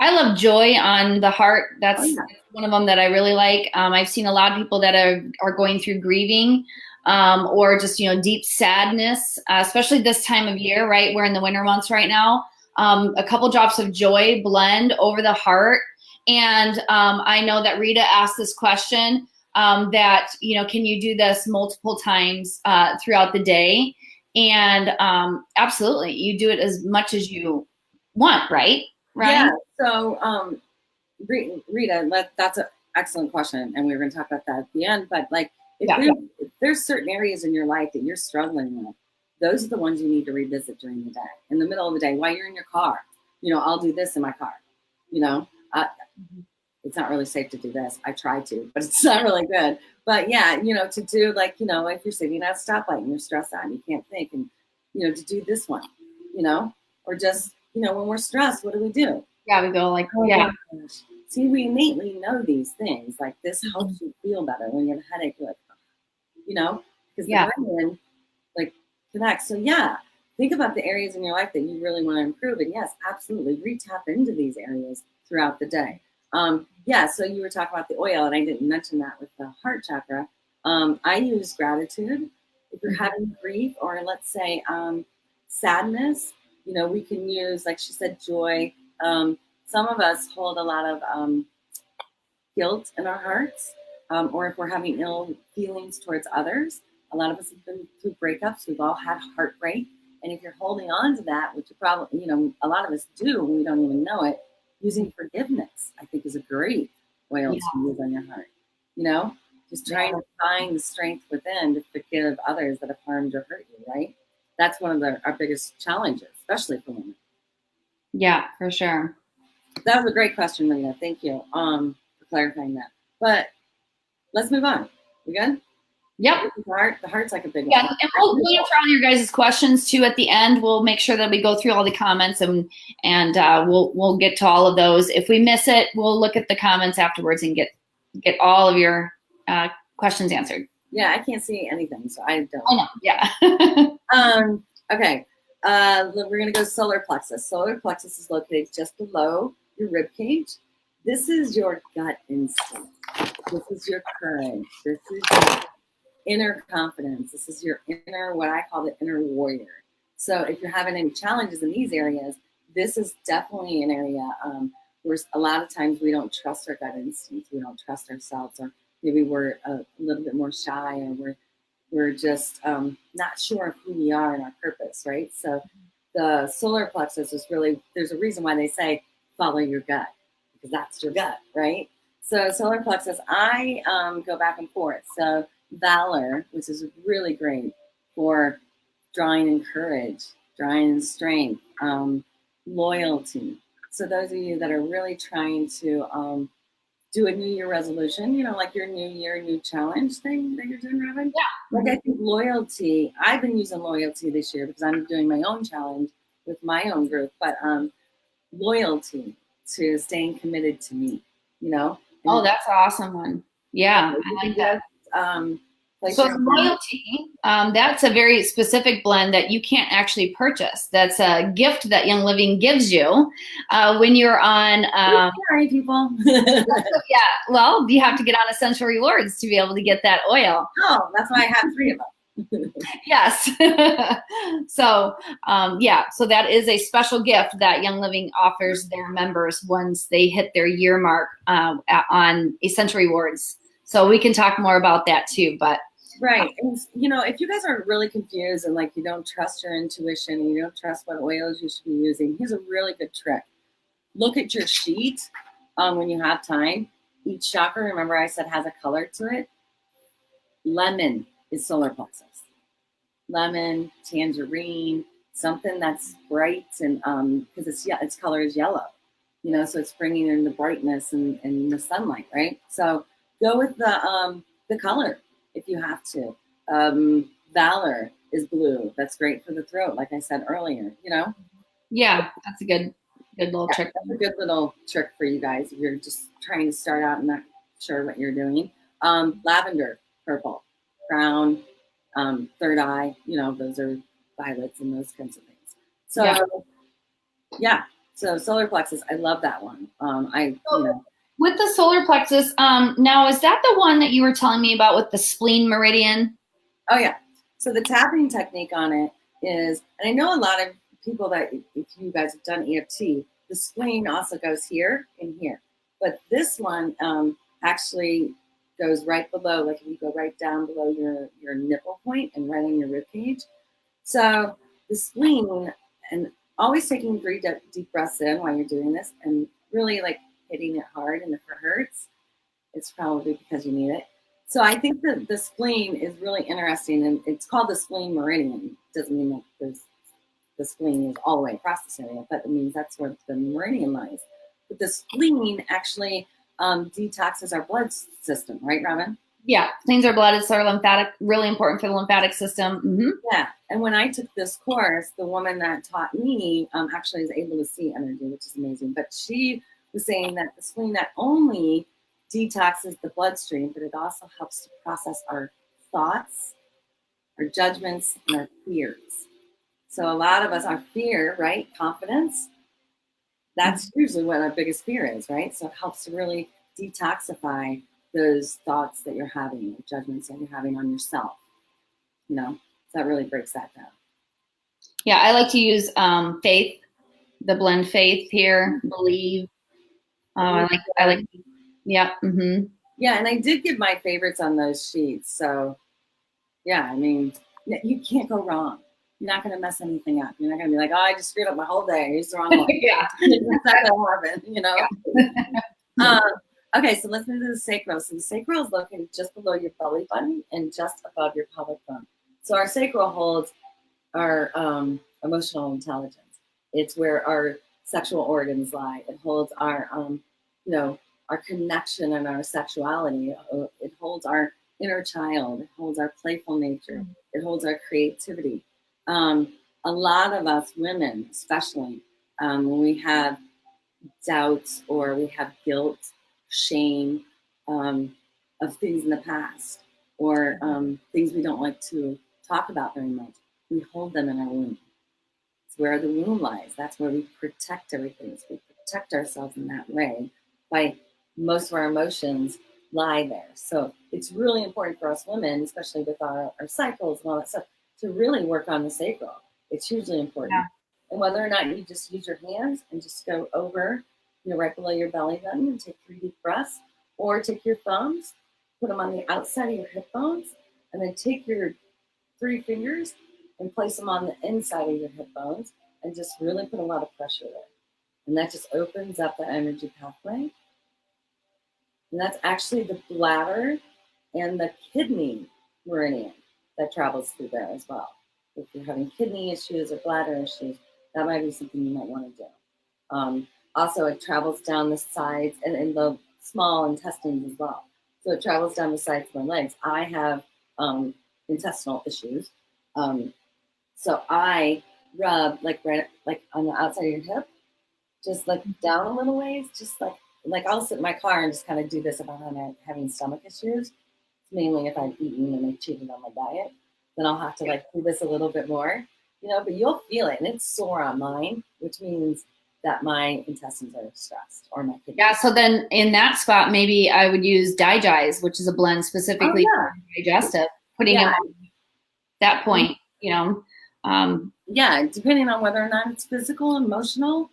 I love joy on the heart. That's one of them that I really like. I've seen a lot of people that are going through grieving, or just, deep sadness, especially this time of year, right? We're in the winter months right now. A couple drops of joy blend over the heart. And I know that Rita asked this question, that, can you do this multiple times throughout the day? And absolutely, you do it as much as you want, right? Yeah. So, Rita, that's an excellent question, and we were going to talk about that at the end. But if there's certain areas in your life that you're struggling with, those are the ones you need to revisit during the day, in the middle of the day, while you're in your car. I'll do this in my car. It's not really safe to do this. I try to, but it's not really good. But yeah, to do if you're sitting at a stoplight and you're stressed out and you can't think, and to do this one, or just when we're stressed, what do? Yeah, we go See, we innately know these things. Like, this helps you feel better. When you have a headache, you're because the brain connects. So yeah, think about the areas in your life that you really want to improve, and yes, absolutely, re-tap into these areas throughout the day. So you were talking about the oil, and I didn't mention that with the heart chakra. I use gratitude. If you're having grief, or let's say sadness, we can use, like she said, joy. Some of us hold a lot of guilt in our hearts, or if we're having ill feelings towards others. A lot of us have been through breakups. We've all had heartbreak. And if you're holding on to that, which you probably, a lot of us do, and we don't even know it, using forgiveness, I think, is a great oil to use on your heart. Just trying to find the strength within to forgive others that have harmed or hurt you, right? That's one of our biggest challenges, especially for women. Yeah, for sure. That was a great question, Rita. Thank you for clarifying that. But let's move on. We good? Yep. The heart's like a big one. Yeah, and we'll answer all your guys' questions too at the end. We'll make sure that we go through all the comments, and we'll get to all of those. If we miss it, we'll look at the comments afterwards and get all of your questions answered. Yeah, I can't see anything, so I don't. I know. Yeah. Okay. We're gonna go solar plexus. Solar plexus is located just below your rib cage. This is your gut instinct. This is your courage. This is your inner confidence. This is your inner, what I call the inner warrior. So if you're having any challenges in these areas, this is definitely an area where a lot of times we don't trust our gut instincts. We don't trust ourselves, or maybe we're a little bit more shy, or we're just not sure of who we are and our purpose, right? So the solar plexus is really, there's a reason why they say follow your gut, because that's your gut, right? So solar plexus, I go back and forth. So valor, which is really great for drawing in courage, drawing in strength, loyalty. So those of you that are really trying to do a New Year resolution, like your New Year, new challenge thing that you're doing, Robin. Yeah. Like I think loyalty, I've been using loyalty this year because I'm doing my own challenge with my own group, but loyalty to staying committed to me, And Oh, that's an awesome one. Yeah, I like that. Like So loyalty, that's a very specific blend that you can't actually purchase. That's a gift that Young Living gives you when you're on. Sorry, people. Yeah, well, you have to get on Essential Rewards to be able to get that oil. Oh, that's why I have 3 of them. Yes. So, so that is a special gift that Young Living offers their members once they hit their year mark on Essential Rewards. So we can talk more about that too, but. Right. And, if you guys are really confused and like you don't trust your intuition and you don't trust what oils you should be using, here's a really good trick. Look at your sheet when you have time. Each chakra, remember I said, has a color to it. Lemon is solar plexus. Lemon, tangerine, something that's bright and because its color is yellow, so it's bringing in the brightness and the sunlight, right? So go with the color if you have to. Valor is blue. That's great for the throat, like I said earlier, Yeah, that's a good little trick. That's a good little trick for you guys if you're just trying to start out and not sure what you're doing. Lavender, purple, brown, third eye, those are violets and those kinds of things. So so solar plexus, I love that one. With the solar plexus, now is that the one that you were telling me about with the spleen meridian? Oh yeah. So the tapping technique on it is, and I know a lot of people that if you guys have done EFT, the spleen also goes here and here, but this one actually goes right below, like if you go right down below your nipple point and right in your rib cage. So the spleen, and always taking 3 deep breaths in while you're doing this and really like hitting it hard, and if it hurts, it's probably because you need it. So I think that the spleen is really interesting, and it's called the spleen meridian. Doesn't mean that the spleen is all the way across this area, but it means that's where the meridian lies. But the spleen actually detoxes our blood system, right, Robin? Yeah, cleans our blood. It's our lymphatic, really important for the lymphatic system. Mm-hmm. Yeah, and when I took this course, the woman that taught me actually is able to see energy, which is amazing. But she was saying that the spleen not only detoxes the bloodstream, but it also helps to process our thoughts, our judgments, and our fears. So a lot of us, our fear, right, confidence, that's usually what our biggest fear is, right? So it helps to really detoxify those thoughts that you're having, judgments that you're having on yourself. So that really breaks that down. Yeah, I like to use faith, the blend faith here, believe. I like, yeah. Mm-hmm. Yeah, and I did give my favorites on those sheets. So, yeah, I mean, you can't go wrong. You're not going to mess anything up. You're not going to be like, oh, I just screwed up my whole day. I used the wrong one. Yeah. That's not going to happen, Yeah. Okay, so let's move to the sacral. So the sacral is located just below your belly button and just above your pelvic bone. So our sacral holds our emotional intelligence. It's where our sexual organs lie. It holds our, our connection and our sexuality. It holds our inner child. It holds our playful nature. It holds our creativity. A lot of us women, especially when we have doubts or we have guilt, shame of things in the past, or things we don't like to talk about very much, we hold them in our womb. It's where the womb lies. That's where we protect everything. So we protect ourselves in that way by most of our emotions lie there. So it's really important for us women, especially with our cycles and all that stuff, to really work on the sacral. It's hugely important. Yeah. And whether or not you just use your hands and just go over, right below your belly button and take 3 deep breaths, or take your thumbs, put them on the outside of your hip bones, and then take your 3 fingers and place them on the inside of your hip bones and just really put a lot of pressure there. And that just opens up the energy pathway. And that's actually the bladder and the kidney meridian that travels through there as well. If you're having kidney issues or bladder issues, That might be something you might want to do. Also, it travels down the sides and in the small intestines as well. So it travels down the sides of my legs. I have intestinal issues. So I rub right on the outside of your hip, just like down a little ways, just like I'll sit in my car and just kind of do this if I'm having stomach issues. Mainly if I've eaten and I cheated on my diet, then I'll have to do this a little bit more, but you'll feel it, and it's sore on mine, which means that my intestines are stressed or my kidneys. Yeah, so then in that spot, maybe I would use Digest, which is a blend specifically for digestive, putting it at that point, yeah, depending on whether or not it's physical, emotional,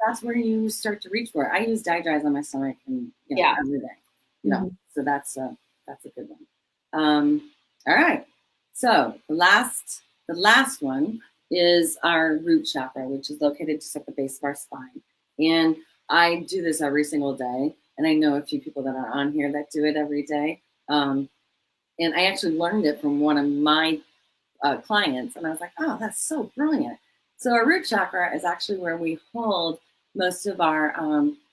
that's where you start to reach for it. I use Digest on my stomach and every day, so that's a good one. All right, so the last one is our root chakra, which is located just at the base of our spine. And I do this every single day. And I know a few people that are on here that do it every day. And I actually learned it from one of my clients. And I was like, oh, that's so brilliant. So our root chakra is actually where we hold most of our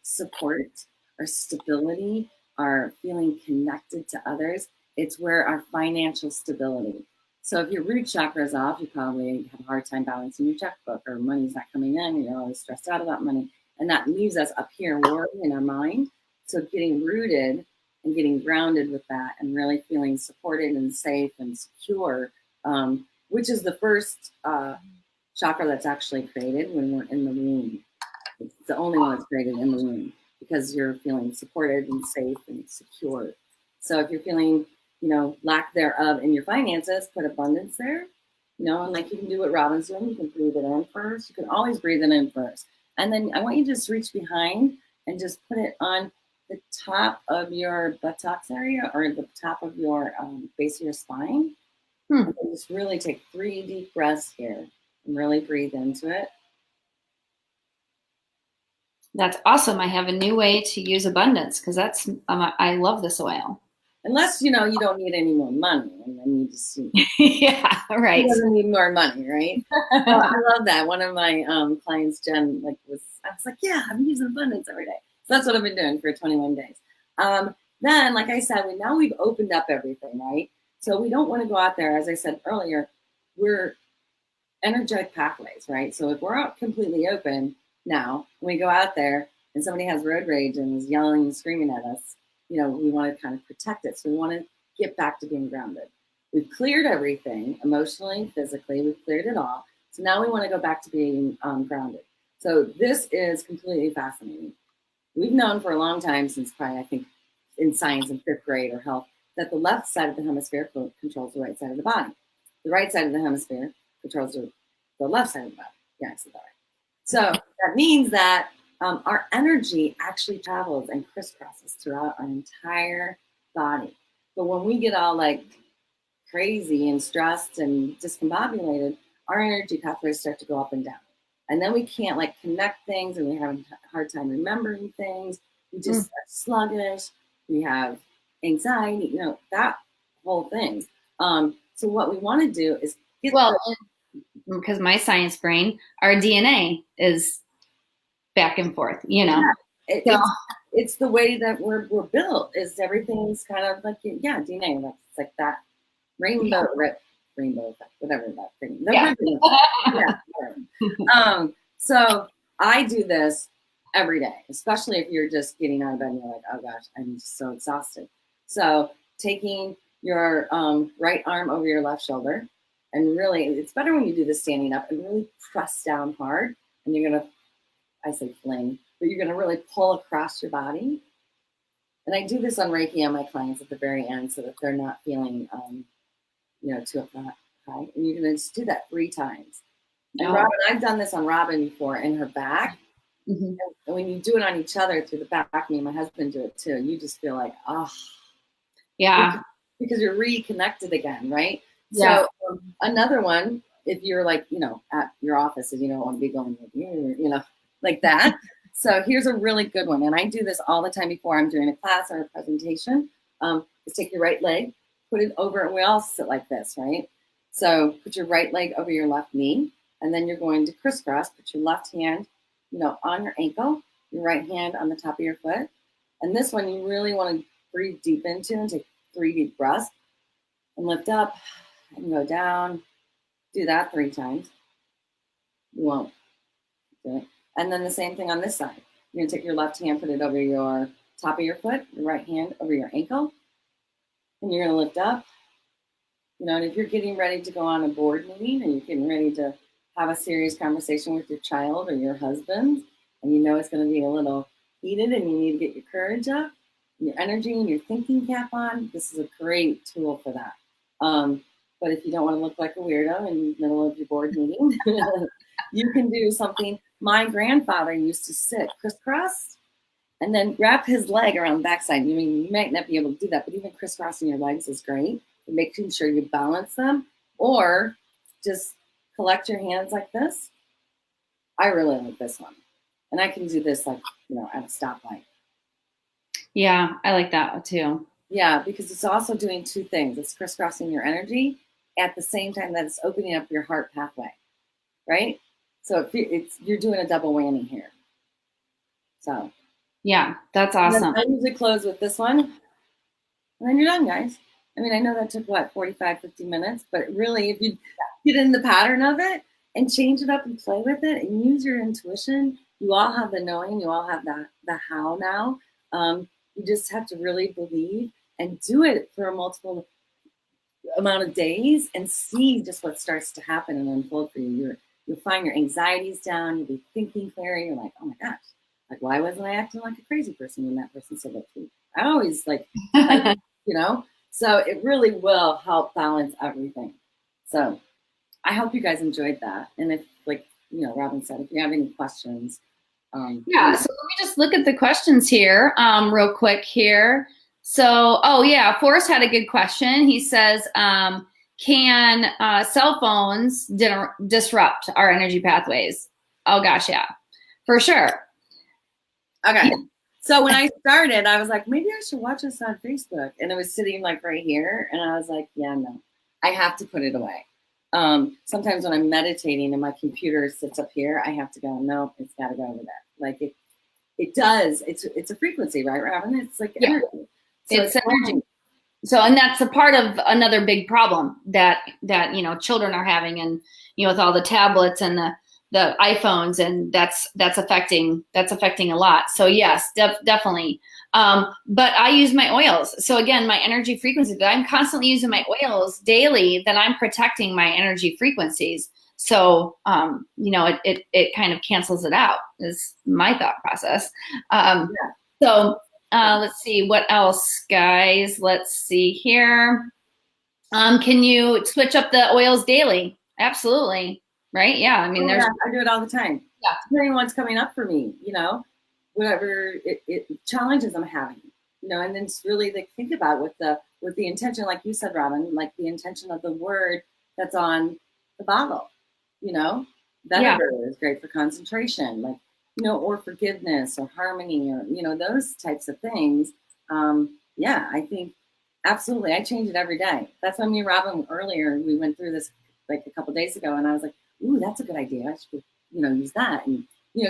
support, our stability, our feeling connected to others. It's where our financial stability. So if your root chakra is off, you probably have a hard time balancing your checkbook, or money's not coming in, you're always stressed out about money. And that leaves us up here worrying in our mind. So getting rooted and getting grounded with that and really feeling supported and safe and secure, which is the first chakra that's actually created when we're in the womb. It's the only one that's created in the womb because you're feeling supported and safe and secure. So if you're feeling lack thereof in your finances, put abundance there, and you can do what Robin's doing. You can breathe it in first. You can always breathe it in first. And then I want you to just reach behind and just put it on the top of your buttocks area or the top of your base of your spine. And just really take 3 deep breaths here and really breathe into it. That's awesome. I have a new way to use abundance because I love this oil. Unless, you don't need any more money, and then you just, yeah, right. He doesn't need more money, right? Well, I love that. One of my clients, Jen, I was like, yeah, I'm using abundance every day. So that's what I've been doing for 21 days. Then, like I said, now we've opened up everything, right? So we don't want to go out there, as I said earlier, we're energetic pathways, right? So if we're out completely open now, when we go out there and somebody has road rage and is yelling and screaming at us, we want to kind of protect it. So we want to get back to being grounded. We've cleared everything, emotionally, physically, we've cleared it all. So now we want to go back to being grounded. So this is completely fascinating. We've known for a long time, since probably, I think, in science in 5th grade or health, that the left side of the hemisphere controls the right side of the body. The right side of the hemisphere controls the left side of the body. Yeah, I said that right. So that means that our energy actually travels and crisscrosses throughout our entire body. But when we get all crazy and stressed and discombobulated, our energy pathways start to go up and down. And then we can't connect things, and we have a hard time remembering things. We just are sluggish. We have anxiety, that whole thing. So what we want to do is because my science brain, our DNA is back and forth, Yeah, it's the way that we're built. Is everything's kind of DNA. It's like that rainbow effect, whatever that thing. So I do this every day, especially if you're just getting out of bed and you're like, oh gosh, I'm just so exhausted. So taking your right arm over your left shoulder, and really, it's better when you do this standing up and really press down hard. And you're going to, I say fling, but you're going to really pull across your body. And I do this on Reiki on my clients at the very end so that they're not feeling, too high. And you're going to just do that 3 times. And Robin, I've done this on Robin before in her back. And when you do it on each other through the back, me and my husband do it too. You just feel like, oh. Yeah. Because you're reconnected again, right? Yeah. So another one, if you're at your office and you don't want to be going, like that. So here's a really good one. And I do this all the time before I'm doing a class or a presentation. Is take your right leg, put it over, and we all sit like this, right? So put your right leg over your left knee And then you're going to crisscross, put your left hand, on your ankle, your right hand on the top of your foot. And this one you really want to breathe deep into and take 3 deep breaths and lift up and go down. Do that 3 times. You won't do it. And then the same thing on this side. You're going to take your left hand, put it over your top of your foot, your right hand over your ankle. And you're going to lift up. And if you're getting ready to go on a board meeting and you're getting ready to have a serious conversation with your child or your husband, and it's going to be a little heated and you need to get your courage up, and your energy and your thinking cap on, this is a great tool for that. But if you don't want to look like a weirdo in the middle of your board meeting, you can do something. My grandfather used to sit crisscrossed and then wrap his leg around the backside. You might not be able to do that, but even crisscrossing your legs is great. Making sure you balance them, or just collect your hands like this. I really like this one. And I can do this like, at a stoplight. Yeah, I like that one too. Yeah, because it's also doing 2 things. It's crisscrossing your energy at the same time that it's opening up your heart pathway, right? So you're doing a double whammy here. So. Yeah, that's awesome. I usually close with this one. And then you're done, guys. I know that took 45, 50 minutes, but really if you get in the pattern of it and change it up and play with it and use your intuition, you all have the knowing, you all have the how now. You just have to really believe and do it for a multiple amount of days and see just what starts to happen and unfold for you. You'll find your anxieties down, you'll be thinking clearer, you're like, oh my gosh, like why wasn't I acting like a crazy person when that person said that to me? I always So it really will help balance everything. So I hope you guys enjoyed that. And if, Robin said, if you have any questions. So let me just look at the questions here real quick here. So, Forrest had a good question. He says, can cell phones disrupt our energy pathways? Oh, gosh, yeah, for sure. Okay. So when I started, I was like, maybe I should watch this on Facebook. And it was sitting like right here. And I was like, yeah, no, I have to put it away. Sometimes when I'm meditating and my computer sits up here, I have to go, no, it's got to go over there. Like it does. It's a frequency, right, Robin? It's like energy. So it's energy. So, and that's a part of another big problem that children are having, and with all the tablets and the iPhones, and that's affecting a lot. So yes, definitely. But I use my oils. So again, my energy frequency, that I'm constantly using my oils daily, then I'm protecting my energy frequencies. So, it kind of cancels it out is my thought process. So let's see what else, guys. Let's see here. Can you switch up the oils daily? Absolutely. Right? Yeah. I mean, I do it all the time. Yeah. Depending on what's coming up for me, whatever challenges I'm having, and then just really think about with the intention, like you said, Robin, like the intention of the word that's on the bottle, Vetiver is great for concentration, like, or forgiveness or harmony or, those types of things. I think absolutely. I change it every day. That's why me and Robin earlier, we went through this like a couple days ago, and I was like, ooh, that's a good idea. I should, use that. And,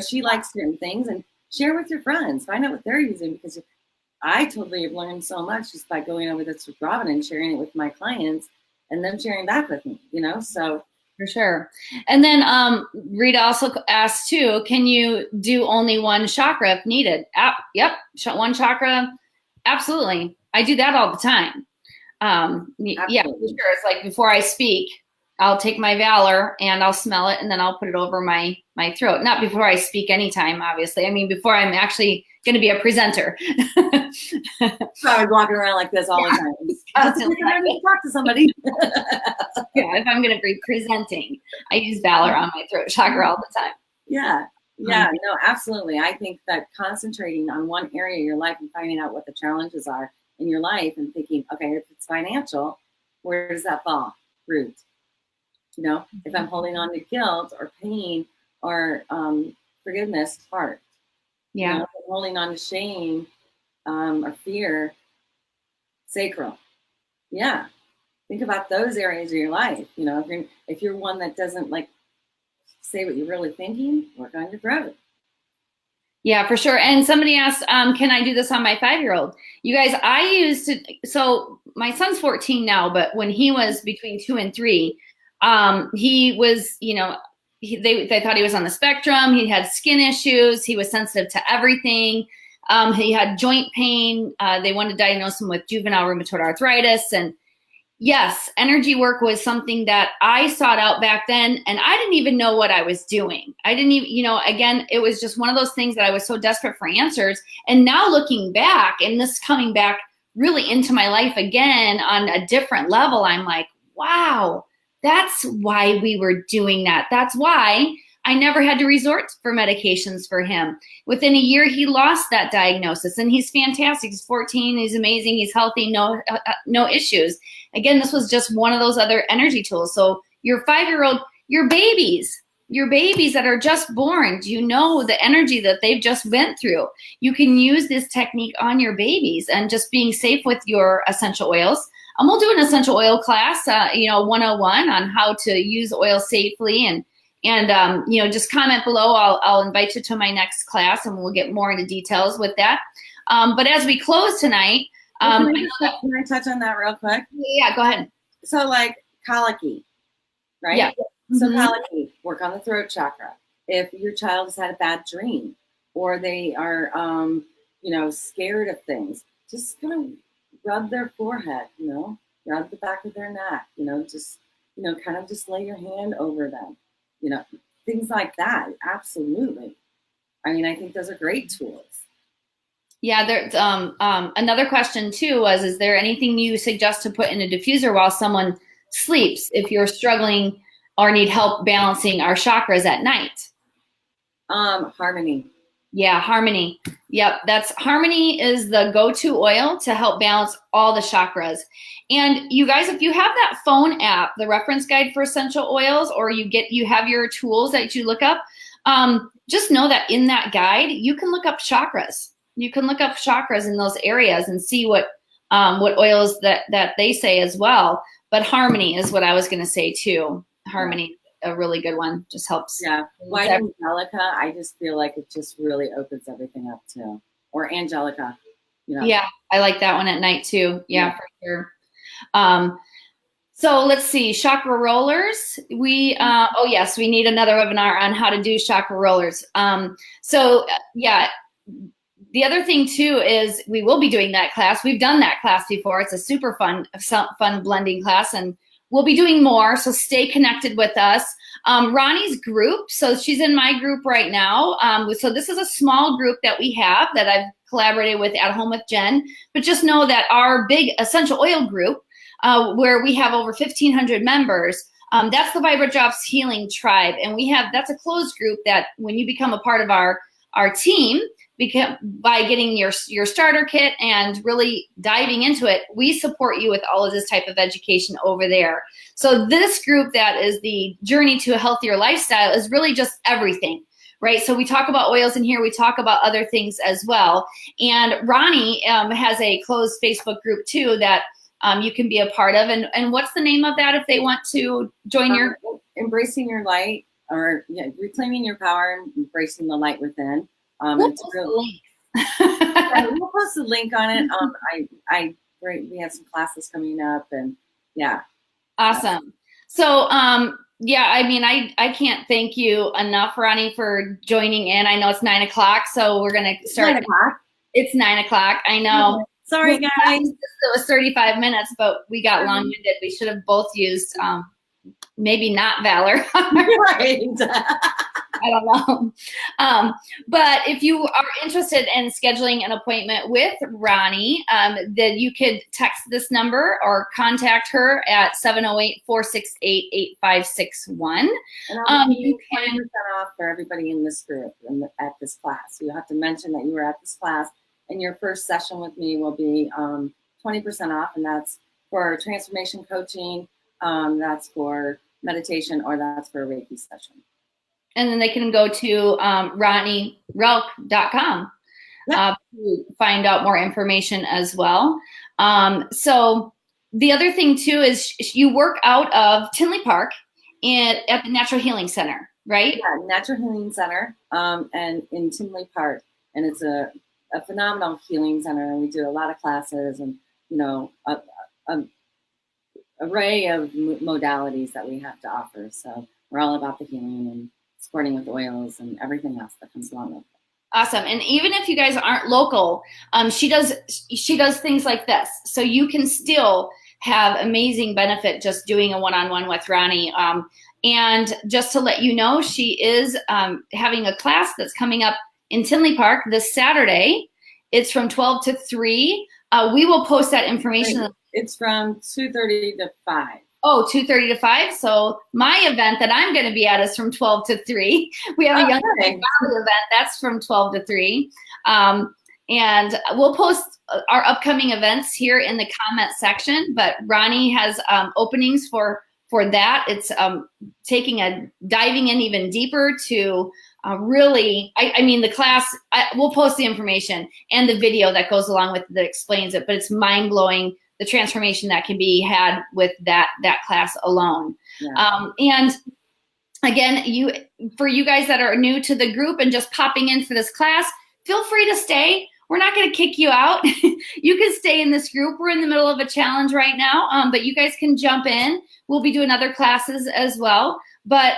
she likes certain things, and share with your friends, find out what they're using, because I totally have learned so much just by going over this with Robin and sharing it with my clients and them sharing back with me, so. For sure. And then Rita also asked too, can you do only one chakra if needed? Yep. One chakra. Absolutely. I do that all the time. Yeah, for sure. It's like before I speak, I'll take my Valor and I'll smell it, and then I'll put it over my throat. Not before I speak anytime, obviously. I mean, before I'm actually going to be a presenter. So I was walking around like this all the time. I need to talk to somebody. Yeah, if I'm going to be presenting, I use Valor on my throat chakra all the time. Yeah. Yeah, no, absolutely. I think that concentrating on one area of your life and finding out what the challenges are in your life and thinking, okay, if it's financial, where does that fall? Root. If I'm holding on to guilt or pain or forgiveness, heart. Yeah. If I'm holding on to shame or fear, sacral. Yeah. Think about those areas of your life. If you're one that doesn't like say what you're really thinking, work on your throat. Yeah, for sure. And somebody asked, can I do this on my 5-year-old? You guys, so my son's 14 now, but when he was between 2 and 3, he was, they thought he was on the spectrum. He had skin issues. He was sensitive to everything. He had joint pain. They wanted to diagnose him with juvenile rheumatoid arthritis. And yes, energy work was something that I sought out back then, and I didn't even know what I was doing. I didn't even, again, it was just one of those things that I was so desperate for answers. And now looking back, and this coming back really into my life again on a different level, I'm like, wow, that's why we were doing that. That's why I never had to resort for medications for him. Within a year, he lost that diagnosis, and he's fantastic. He's 14. He's amazing. He's healthy. No issues. Again, this was just one of those other energy tools. So your 5-year-old, your babies that are just born, do you know the energy that they've just went through? You can use this technique on your babies, and just being safe with your essential oils. We'll do an essential oil class, 101 on how to use oil safely, and just comment below. I'll invite you to my next class, and we'll get more into details with that. But as we close tonight, can I touch on that real quick? Yeah, go ahead. So like colicky, right? Yeah. So colicky, work on the throat chakra. If your child has had a bad dream, or they are, scared of things, just kind of rub their forehead, rub the back of their neck, kind of just lay your hand over them, things like that. Absolutely. I mean, I think those are great tools. Yeah, there's another question too was, is there anything you suggest to put in a diffuser while someone sleeps if you're struggling or need help balancing our chakras at night? Harmony. Yeah, Harmony. Yep, Harmony is the go-to oil to help balance all the chakras. And you guys, if you have that phone app, the reference guide for essential oils, or you have your tools that you look up, just know that in that guide, you can look up chakras. You can look up chakras in those areas and see what oils that they say as well. But Harmony is what I was going to say too. Harmony, a really good one, just helps. Yeah, White Angelica, I just feel like it just really opens everything up too. Or Angelica, Yeah, I like that one at night too. Yeah. For sure. So let's see, chakra rollers. We need another webinar on how to do chakra rollers. The other thing too is we will be doing that class. We've done that class before. It's a super fun blending class, and we'll be doing more. So stay connected with us. Roni's group, so she's in my group right now. So this is a small group that we have that I've collaborated with at Home with Jen. But just know that our big essential oil group, where we have over 1,500 members, that's the Vibra Drops Healing Tribe, and that's a closed group that when you become a part of our team, by getting your starter kit and really diving into it, we support you with all of this type of education over there. So this group that is the journey to a healthier lifestyle is really just everything, right? So we talk about oils in here. We talk about other things as well. And Roni has a closed Facebook group too that you can be a part of. And what's the name of that if they want to join your? Embracing Your Light, or Reclaiming Your Power, Embracing the Light Within. We'll it's really, we'll post a link on it. We have some classes coming up, and yeah. Awesome. So, I can't thank you enough, Roni, for joining in. I know it's 9 o'clock, so we're going to start. 9 o'clock. It's 9 o'clock. I know. Sorry, guys. It was 35 minutes, but we got long-winded. We should have both used, maybe not Valor. Right. I don't know. But if you are interested in scheduling an appointment with Roni, then you could text this number or contact her at 708-468-8561. And I'll give you 20% off for everybody in this group at this class. You have to mention that you were at this class, and your first session with me will be 20% off, and that's for transformation coaching, that's for meditation, or that's for a Reiki session. And then they can go to RoniRoehlk.com to find out more information as well. So the other thing too is you work out of Tinley Park at the Natural Healing Center. right? Yeah, Natural Healing Center, and in Tinley Park, and it's a phenomenal healing center. And we do a lot of classes, and a array of modalities that we have to offer. So we're all about the healing and supporting with oils and everything else that comes along with it. Awesome. And even if you guys aren't local, she does things like this. So you can still have amazing benefit just doing a one-on-one with Roni. And just to let you know, she is having a class that's coming up in Tinley Park this Saturday. It's from 12 to 3. We will post that information. It's from 2:30 to 5. Oh, 2:30 to 5. So my event that I'm going to be at is from 12 to 3. We have a Young Living event that's from 12 to 3. And we'll post our upcoming events here in the comment section. But Roni has openings for that. It's diving in even deeper to really, I mean, the class, we'll post the information and the video that goes along with it that explains it, but it's mind-blowing, the transformation that can be had with that class alone. Yeah. And again, for you guys that are new to the group and just popping in for this class, feel free to stay. We're not going to kick you out. You can stay in this group. We're in the middle of a challenge right now, but you guys can jump in. We'll be doing other classes as well. But,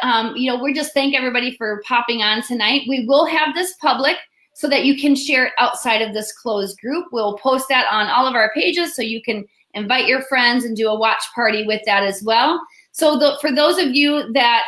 we just thank everybody for popping on tonight. We will have this public so that you can share it outside of this closed group. We'll post that on all of our pages so you can invite your friends and do a watch party with that as well. So for those of you that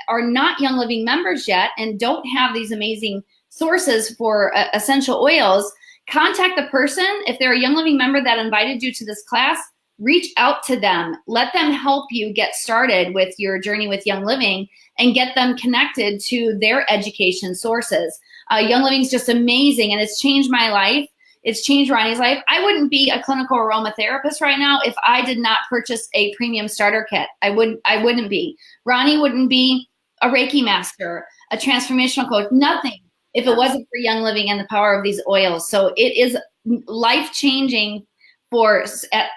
are not Young Living members yet and don't have these amazing sources for essential oils, contact the person. If they're a Young Living member that invited you to this class, reach out to them. Let them help you get started with your journey with Young Living and get them connected to their education sources. Young Living is just amazing, and it's changed my life. It's changed Roni's life. I wouldn't be a clinical aromatherapist right now if I did not purchase a premium starter kit. I wouldn't be. Roni wouldn't be a Reiki Master, a Transformational Coach, nothing if it wasn't for Young Living and the power of these oils. So it is life-changing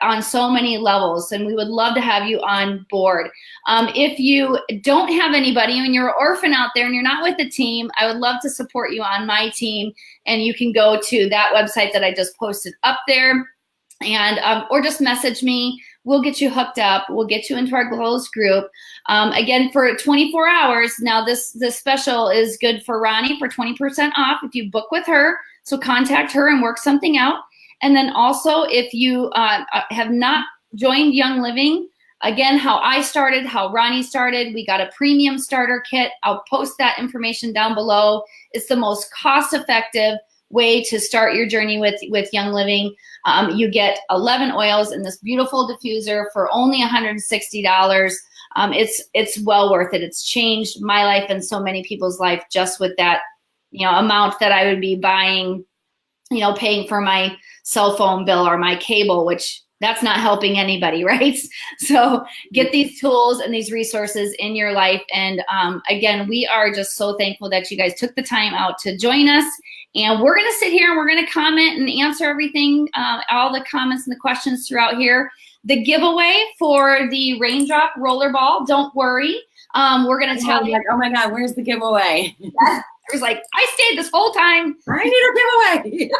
on so many levels, and we would love to have you on board. If you don't have anybody and you're an orphan out there and you're not with the team, I would love to support you on my team, and you can go to that website that I just posted up there, and or just message me. We'll get you hooked up. We'll get you into our closed group. Again, for 24 hours. Now, this special is good for Roni for 20% off if you book with her. So contact her and work something out. And then also, if you have not joined Young Living, again, how I started, how Roni started, we got a premium starter kit. I'll post that information down below. It's the most cost-effective way to start your journey with Young Living. You get 11 oils in this beautiful diffuser for only $160. It's well worth it. It's changed my life and so many people's life just with that, amount that I would be buying, paying for my cell phone bill or my cable, which that's not helping anybody, right? So get these tools and these resources in your life. And again, we are just so thankful that you guys took the time out to join us. And we're going to sit here and we're going to comment and answer everything, all the comments and the questions throughout here. The giveaway for the raindrop rollerball, don't worry. We're going to tell you. Oh my God, where's the giveaway? It was like, I stayed this whole time. I need a giveaway.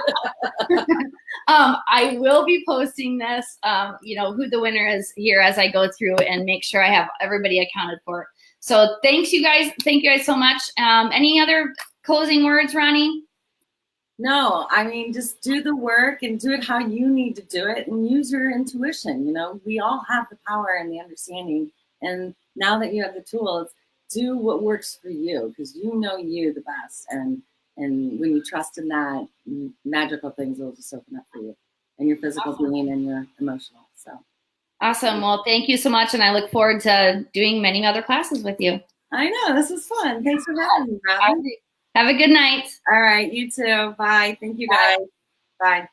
I will be posting this, who the winner is here as I go through and make sure I have everybody accounted for. So thank you guys so much. Any other closing words, Roni? No, I mean, just do the work and do it how you need to do it and use your intuition. We all have the power and the understanding. And now that you have the tools, do what works for you, because you know you the best. And when you trust in that, magical things will just open up for you and your physical being and your emotional. So awesome. Well, thank you so much. And I look forward to doing many other classes with you. I know. This was fun. Thanks for having me, Robin. Have a good night. All right. You too. Bye. Thank you, guys. Bye.